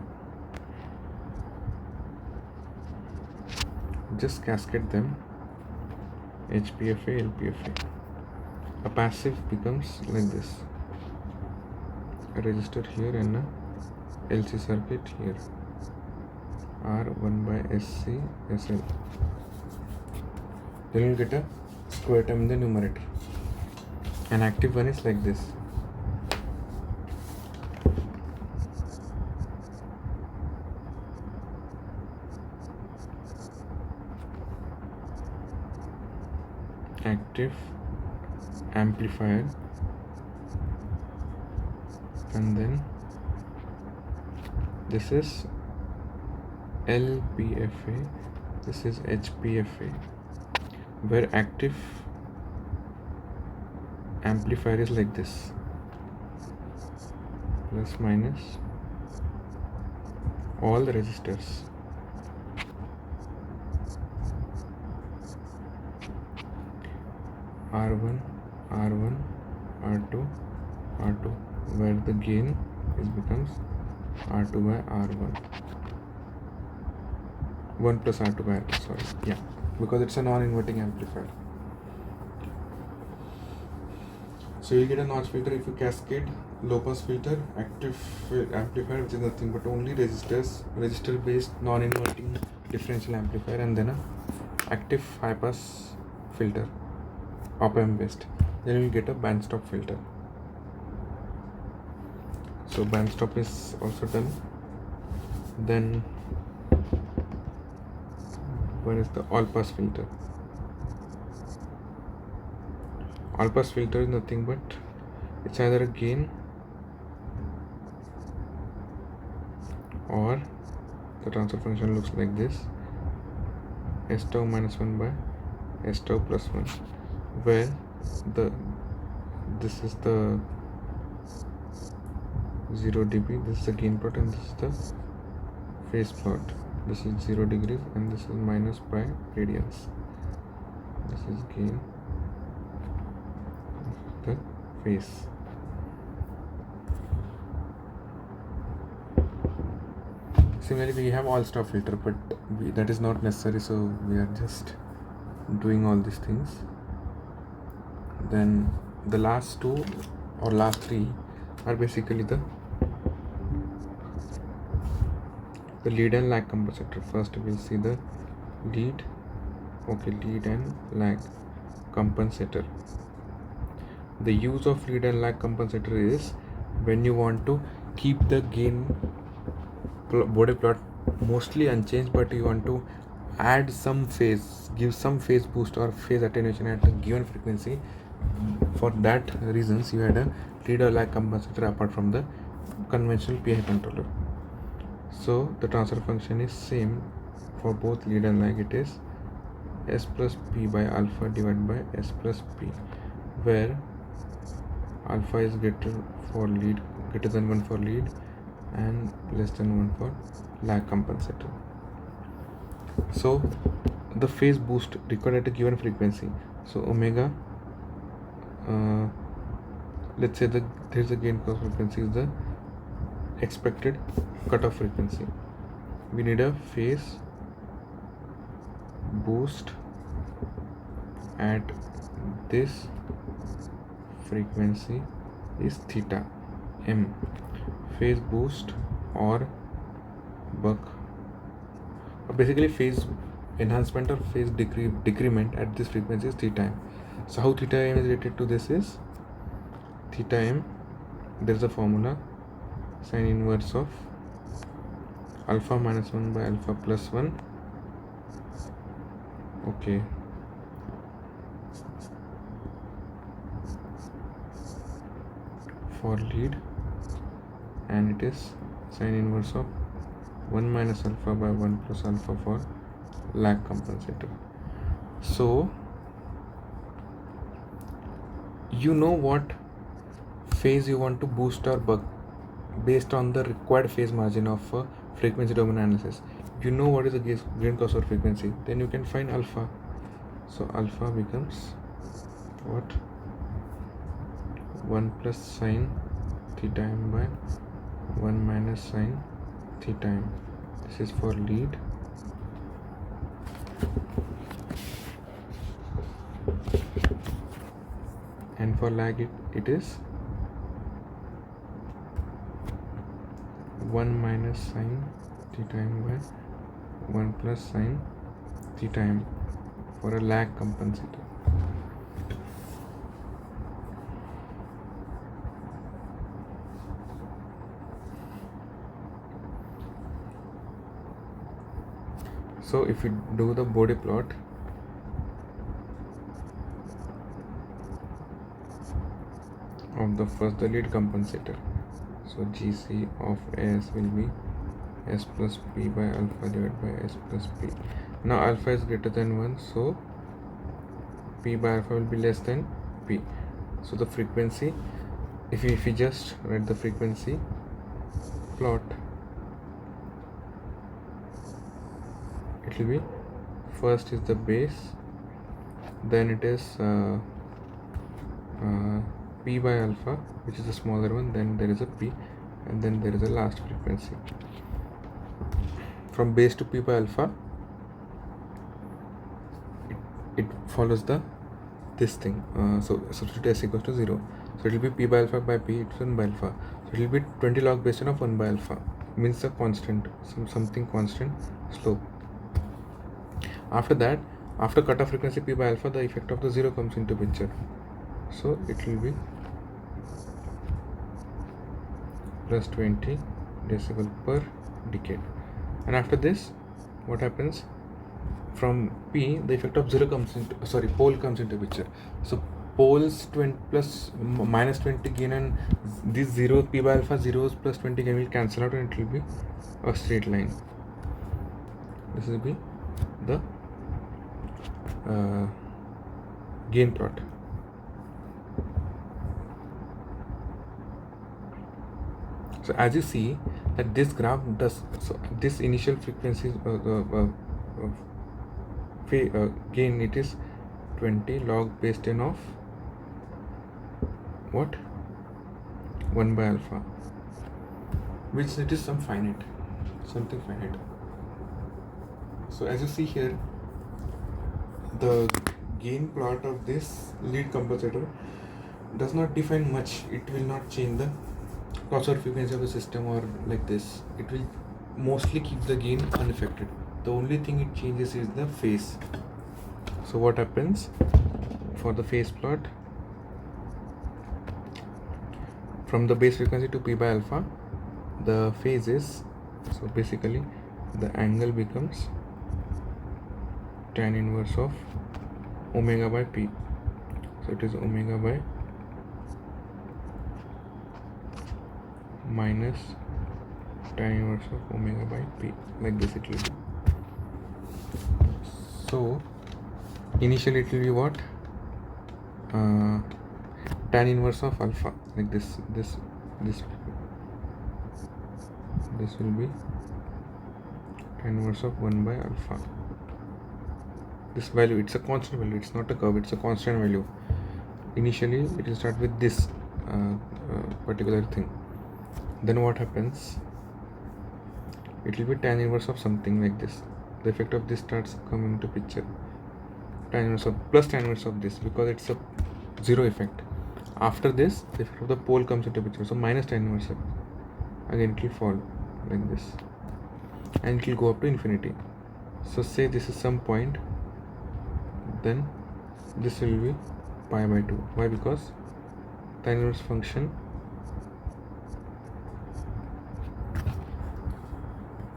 Just cascade them, HPFA, LPFA. A passive becomes like this, a resistor here and a LC circuit here, R1 by SC SL. Then you'll get a square term in the numerator. An active one is like this. active amplifier, and then this is LPFA, this is HPFA, where active amplifier is like this, plus minus all the resistors. R1, R1, R2, R2, where the gain is becomes R2 by R1. 1 plus R2 by R2, sorry, yeah, because it's a non-inverting amplifier. So you get a notch filter if you cascade low pass filter, active amplifier, which is nothing but only resistor based non-inverting differential amplifier, and then a active high pass filter, op-amp based. Then you will get a bandstop filter. So bandstop is also done. Then where is the all pass filter? All pass filter is nothing but it's either a gain or the transfer function looks like this, S tau minus 1 by S tau plus 1, where this is the 0 dB, this is the gain plot, and this is the phase plot. This is 0 degrees and this is minus pi radians. This is gain, the phase. Similarly, we have all stop filter, but that is not necessary, so we are just doing all these things. Then the last two or last three are basically the lead and lag compensator. First we'll see the lead and lag compensator. The use of lead and lag compensator is when you want to keep the gain Bode plot mostly unchanged, but you want to add some phase, give some phase boost or phase attenuation at a given frequency. For that reasons you had a lead or lag compensator apart from the conventional PI controller. So the transfer function is same for both lead and lag. It is S plus P by alpha divided by S plus P, where alpha is greater than 1 for lead and less than 1 for lag compensator. So the phase boost required at a given frequency, so omega, let's say there's a gain cross frequency is the expected cutoff frequency. We need a phase boost at this frequency is theta m. Phase boost or buck, or basically phase enhancement or phase decrement at this frequency is theta m. So how theta m is related to this is theta m, there is a formula, sine inverse of alpha minus 1 by alpha plus 1. Okay, for lead, and it is sine inverse of 1 minus alpha by 1 plus alpha for lag compensator. So you know what phase you want to boost or buck based on the required phase margin of frequency domain analysis. You know what is the gain crossover frequency, then you can find alpha. So alpha becomes what? 1 plus sine theta m by 1 minus sine theta m. This is for lead. And for lag it is 1 minus sine theta m by 1 plus sine theta m for a lag compensator. So if you do the Bode plot, the lead compensator. So GC of S will be S plus P by alpha divided by S plus P. Now alpha is greater than 1, so P by alpha will be less than P. So the frequency, if you just write the frequency plot, it will be first is the base, then it is P by alpha, which is the smaller one, then there is a P, and then there is a last frequency. From base to P by alpha, it follows this thing. So substitute S equals to 0. So it will be P by alpha by P, it's 1 by alpha. So it will be 20 log base 10 of 1 by alpha. Means a constant, something constant slope. After that, after cutoff frequency P by alpha, the effect of the 0 comes into picture. So it will be plus 20 decibel per decade. And after this, what happens? From P, the effect of pole comes into picture. So poles 20 plus minus 20 gain, and this 0 P by alpha zeros plus 20 gain will cancel out, and it will be a straight line. This will be the gain plot. So as you see that this graph does, so this initial frequency gain, it is 20 log base 10 of what? 1 by alpha, which it is something finite. So as you see here, the gain plot of this lead compensator does not define much. It will not change the crossover frequency of the system or like this. It will mostly keep the gain unaffected. The only thing it changes is the phase. So what happens for the phase plot? From the base frequency to P by alpha, the phase is, so basically the angle becomes tan inverse of omega by P. So it is omega by minus tan inverse of omega by P, like this it will be. So initially it will be what? Tan inverse of alpha, like this will be tan inverse of 1 by alpha. This value, it's a constant value, it's not a curve, it's a constant value. Initially it will start with this particular thing. Then what happens? It will be tan inverse of something like this. The effect of this starts coming into picture. Tan inverse of plus tan inverse of this, because it's a 0 effect. After this, the effect of the pole comes into picture. So minus tan inverse of, again it will fall like this, and it will go up to infinity. So say this is some point, then this will be pi by 2. Why? Because tan inverse function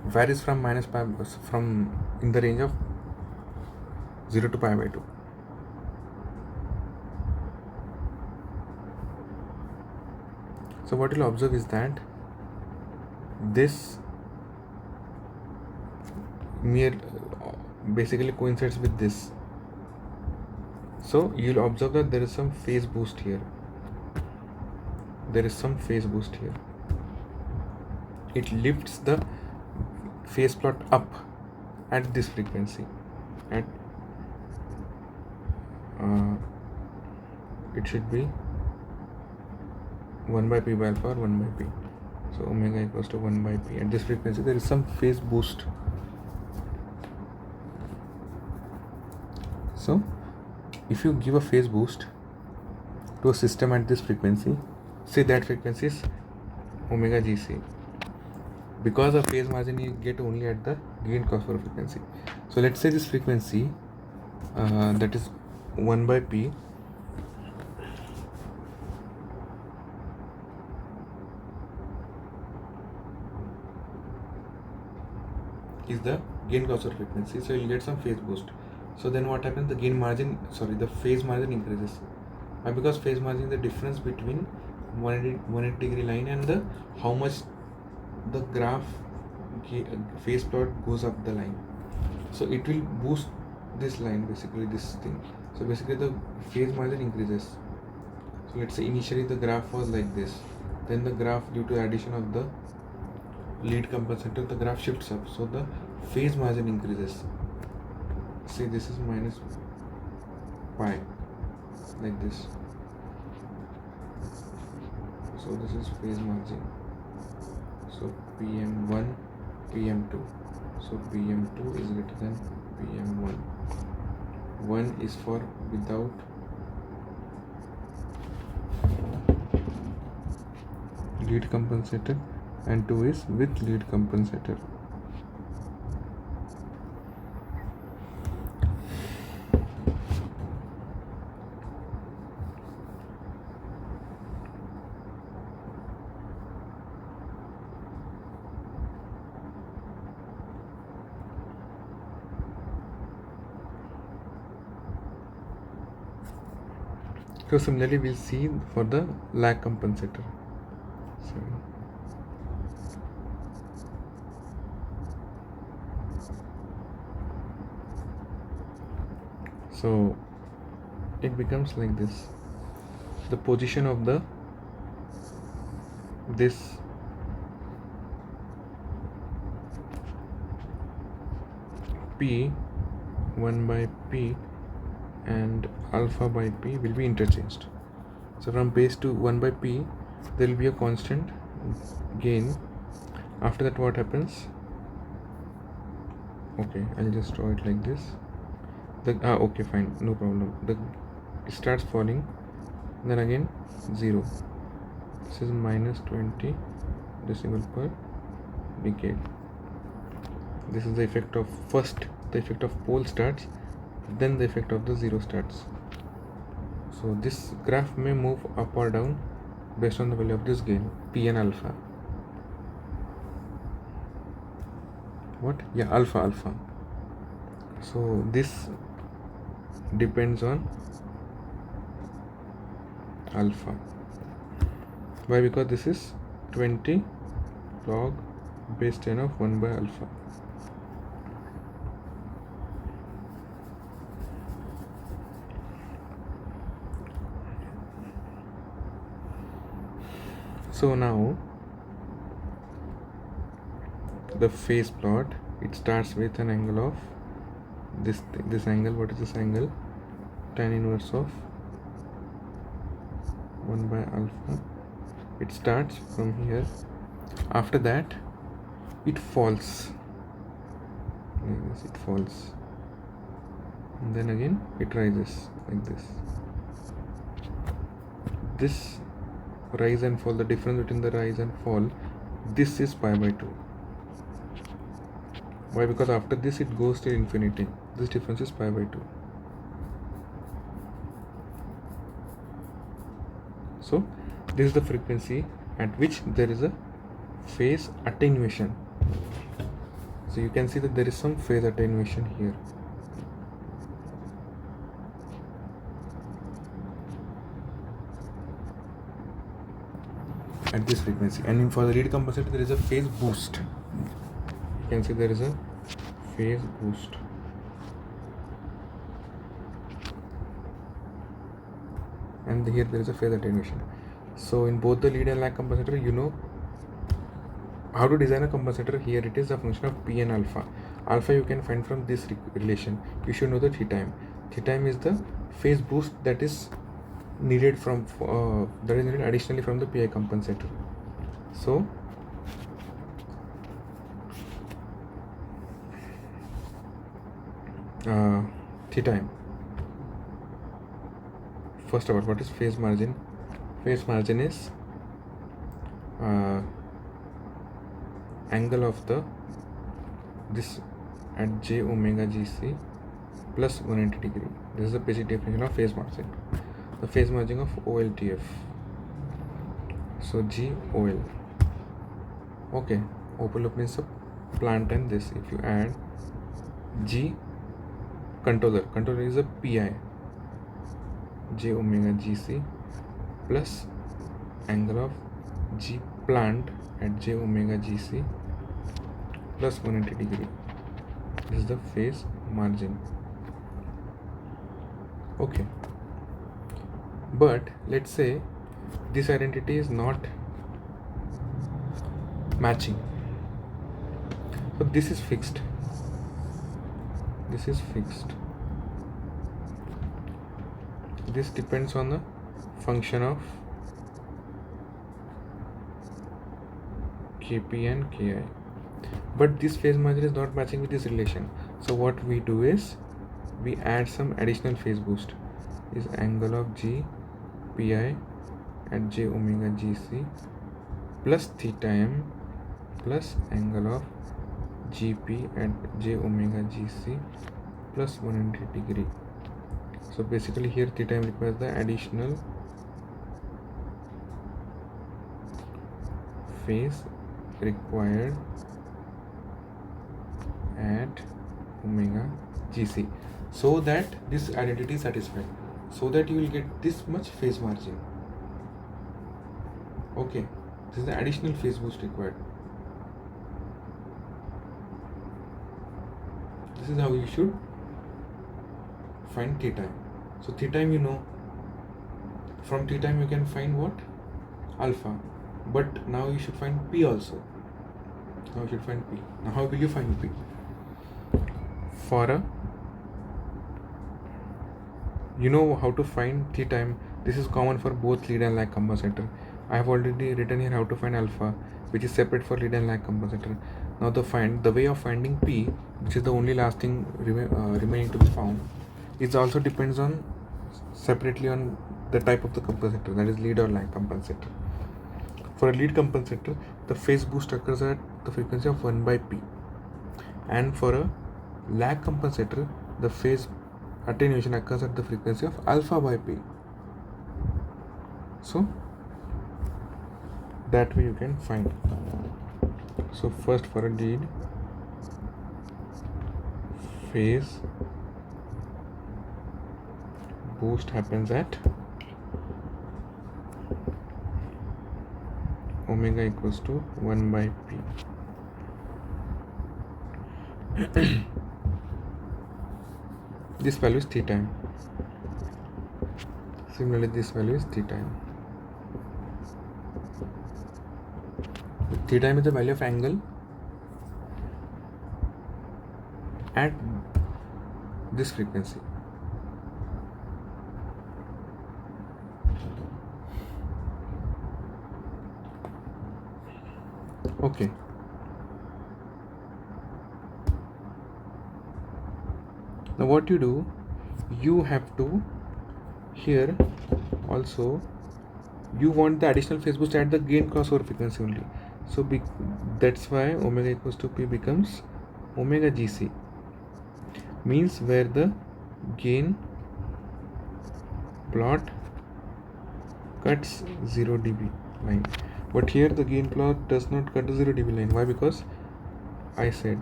varies from minus pi, from in the range of 0 to pi by 2. So what you'll observe is that this basically coincides with this. So you'll observe that there is some phase boost here. It lifts the phase plot up at this frequency. At it should be 1 by P by alpha or 1 by P. So omega equals to 1 by P. At this frequency there is some phase boost. So if you give a phase boost to a system at this frequency, say that frequency is omega GC. Because of phase margin you get only at the gain crossover frequency. So let's say this frequency that is 1 by P is the gain crossover frequency, so you'll get some phase boost. So then what happens? The phase margin increases. Why? Because phase margin is the difference between 180 degree line, and the how much the graph phase plot goes up the line. So it will boost this line, basically this thing. So basically the phase margin increases. So let's say initially the graph was like this, then the graph, due to addition of the lead compensator, the graph shifts up, so the phase margin increases. Say this is minus pi, like this. So this is phase margin. So PM1, PM2. So PM2 is greater than PM1. 1 is for without lead compensator and 2 is with lead compensator. So similarly we'll see for the lag compensator. So it becomes like this. The position of this P 1 by P and alpha by P will be interchanged. So from base to 1 by P there will be a constant gain. After that what happens? Okay, I'll just draw it like this. Okay, fine, no problem. It starts falling, then again 0. This is minus 20 decibel per decade. This is the effect of the effect of pole starts, then the effect of the 0 starts. So this graph may move up or down based on the value of this gain, P and alpha. What? Yeah, alpha. So this depends on alpha. Why? Because this is 20 log base 10 of 1 by alpha. So now the phase plot, it starts with an angle of this angle. What is this angle? Tan inverse of 1 by alpha. It starts from here. After that it falls like this. It falls and then again it rises like this. This rise and fall, the difference between the rise and fall, this is pi by 2. Why? Because after this it goes till infinity. This difference is pi by 2. So this is the frequency at which there is a phase attenuation. So you can see that there is some phase attenuation here. At this frequency, and for the lead compensator there is a phase boost. You can see there is a phase boost. And here there is a phase attenuation. So in both the lead and lag compensator, you know how to design a compensator. Here it is a function of P and alpha. Alpha you can find from this relation. You should know the theta. Theta is the phase boost that is needed from additionally from the PI compensator. So theta. First of all, what is phase margin? Phase margin is angle of this at j omega gc plus 180 degree. This is the basic definition of phase margin. The phase margin of OLTF. So G OL. Okay, OL means the plant and this. If you add G controller is a PI j omega gc plus angle of G plant at j omega gc plus 180 degree. This is the phase margin. Okay, but let's say this identity is not matching. So this is fixed. This is fixed. This depends on the function of Kp and Ki. But this phase margin is not matching with this relation. So what we do is we add some additional phase boost. Is angle of G Pi at j omega gc plus theta m plus angle of Gp at j omega gc plus 180 degree. So basically here theta m requires the additional phase required at omega gc, so that this identity is satisfied, so that you will get this much phase margin. Okay, this is the additional phase boost required. This is how you should find theta m. So theta m, you know, from theta m you can find what? Alpha. But now you should find P also. Now you should find P. Now how will you find P? For a, you know how to find theta m. This is common for both lead and lag compensator. I have already written here how to find alpha, which is separate for lead and lag compensator. Now the way of finding P, which is the only last thing remaining to be found, it also depends on separately on the type of the compensator, that is lead or lag compensator. For a lead compensator, the phase boost occurs at the frequency of 1 by P, and for a lag compensator, the phase attenuation occurs at the frequency of alpha by P. So that way you can find. So first, for a lead, phase boost happens at omega equals to 1 by P. This value is theta m. Similarly, this value is theta m. Theta m is the value of angle at this frequency. Okay. Now what you do, you have to here also, you want the additional phase boost at the gain crossover frequency only. So that's why omega equals to P becomes omega gc, means where the gain plot cuts 0 dB line. But here the gain plot does not cut the 0 dB line. Why? Because I said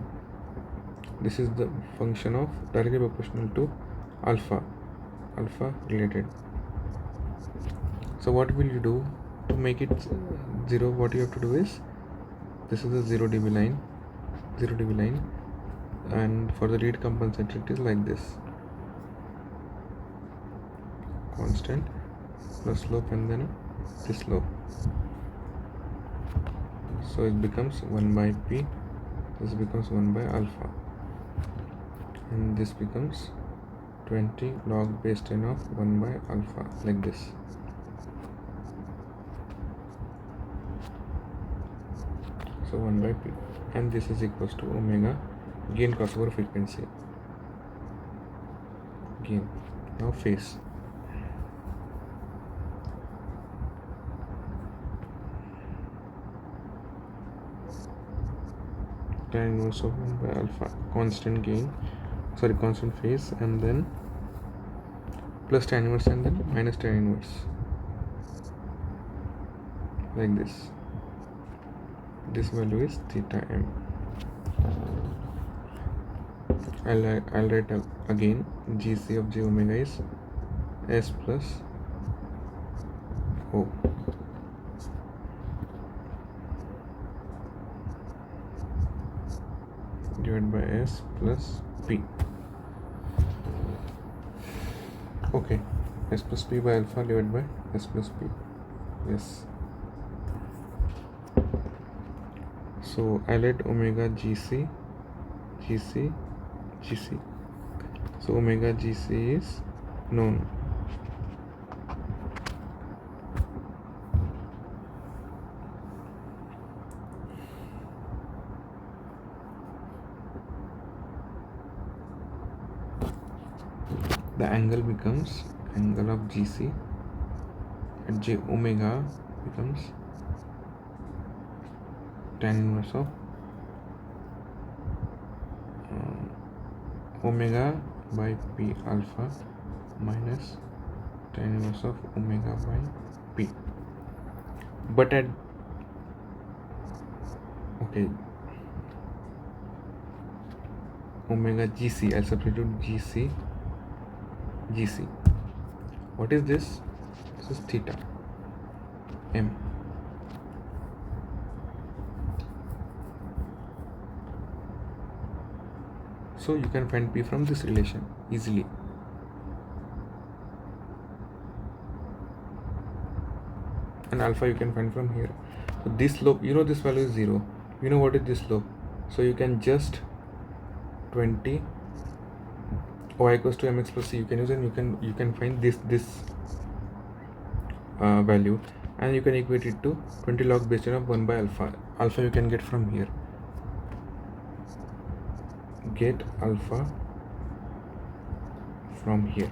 this is the function of directly proportional to alpha related. So what will you do to make it 0? What you have to do is, this is the 0 dB line, and for the lead compensator it is like this, constant plus slope and then this slope. So it becomes 1 by P, this becomes 1 by alpha, and this becomes 20 log base 10 of 1 by alpha, like this. So 1 by P, and this is equals to omega gain crossover frequency, gain. Now phase. Tan inverse of 1 by alpha, constant phase, and then plus tan inverse and then minus tan inverse, like this. This value is theta m. I'll write again, gc of j omega is s plus o. divided by S plus P. Okay, S plus P by alpha divided by S plus P. Yes. So I let omega GC. So omega GC is known. The angle becomes angle of GC at J omega becomes tan inverse of omega by P alpha minus tan inverse of omega by P. But at omega GC, I'll substitute GC. What is this? This is theta M. So you can find P from this relation easily. And alpha you can find from here. So this slope, this value is 0. You know what is this slope? So you can just 20 y equals to mx plus c you can use, and you can find this value, and you can equate it to 20 log base 10 of 1 by alpha. Alpha you can get from here. Get alpha from here.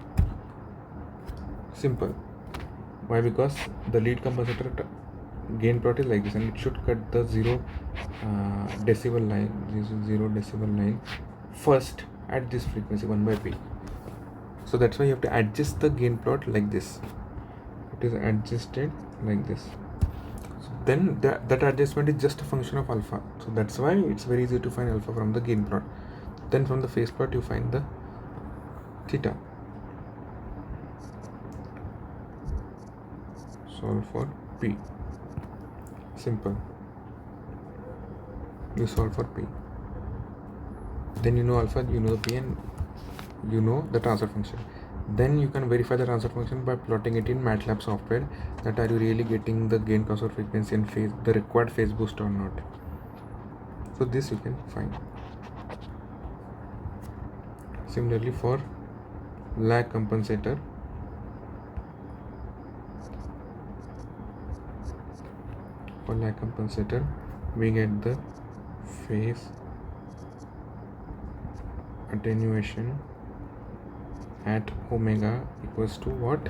Simple. Why? Because the lead compensator gain plot is like this, and it should cut the 0 decibel line. This is 0 decibel line first at this frequency 1 by P. So that's why you have to adjust the gain plot like this. It is adjusted like this. So then that adjustment is just a function of alpha. So that's why it's very easy to find alpha from the gain plot. Then from the phase plot you find the theta. Solve for P. Simple. You solve for P. Then you know alpha, you know the P, and you know the transfer function. Then you can verify the transfer function by plotting it in MATLAB software, that are you really getting the gain crossover frequency and phase, the required phase boost or not. So this you can find. Similarly for lag compensator, we get the phase attenuation at omega equals to what?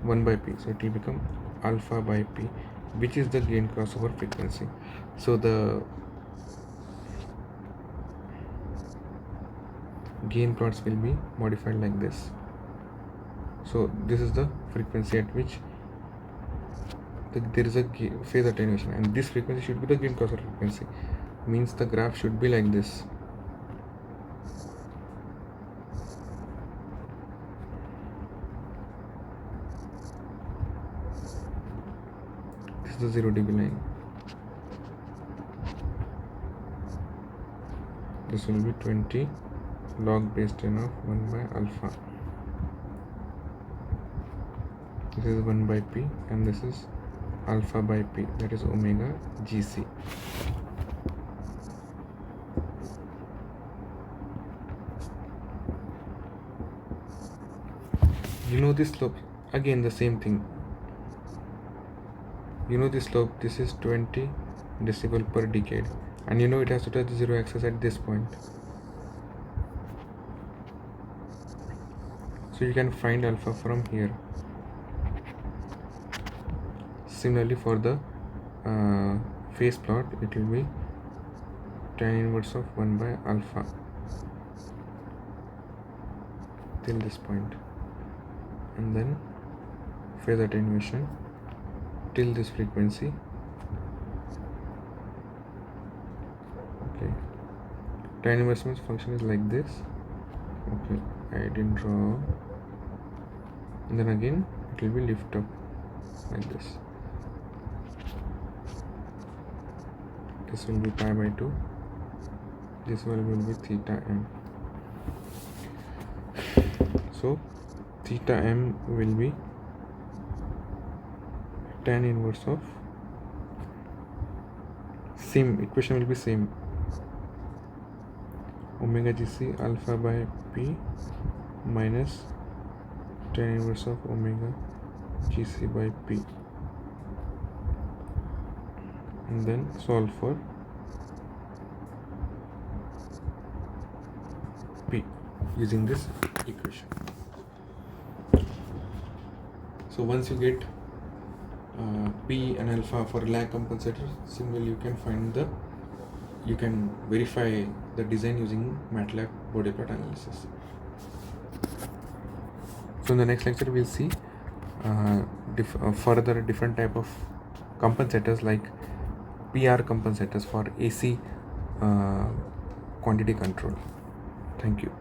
1 by P. So it will become alpha by P, which is the gain crossover frequency. So the gain plots will be modified like this. So this is the frequency at which there is a phase attenuation, and this frequency should be the gain crossover frequency. Means the graph should be like this. This is the 0 dB line. This will be 20 log base 10 of 1 by alpha. This is 1 by P, and this is alpha by P, that is omega GC. You know this slope, again the same thing. You know this slope, this is 20 decibel per decade, and you know it has to touch the 0 axis at this point. So you can find alpha from here. Similarly for the phase plot, it will be tan inverse of 1 by alpha till this point, and then phase attenuation till this frequency. Okay, tan inverse function is like this. Okay, I didn't draw. And then again it will be lift up like this. This will be pi by 2, this value will be theta m. So theta m will be tan inverse of same equation will be same, omega gc alpha by p minus tan inverse of omega gc by p, and then solve for p using this equation. So once you get p and alpha for lag compensator, similarly you can verify the design using MATLAB Bode plot analysis. So in the next lecture we'll see further different type of compensators like PR compensators for AC quantity control. Thank you.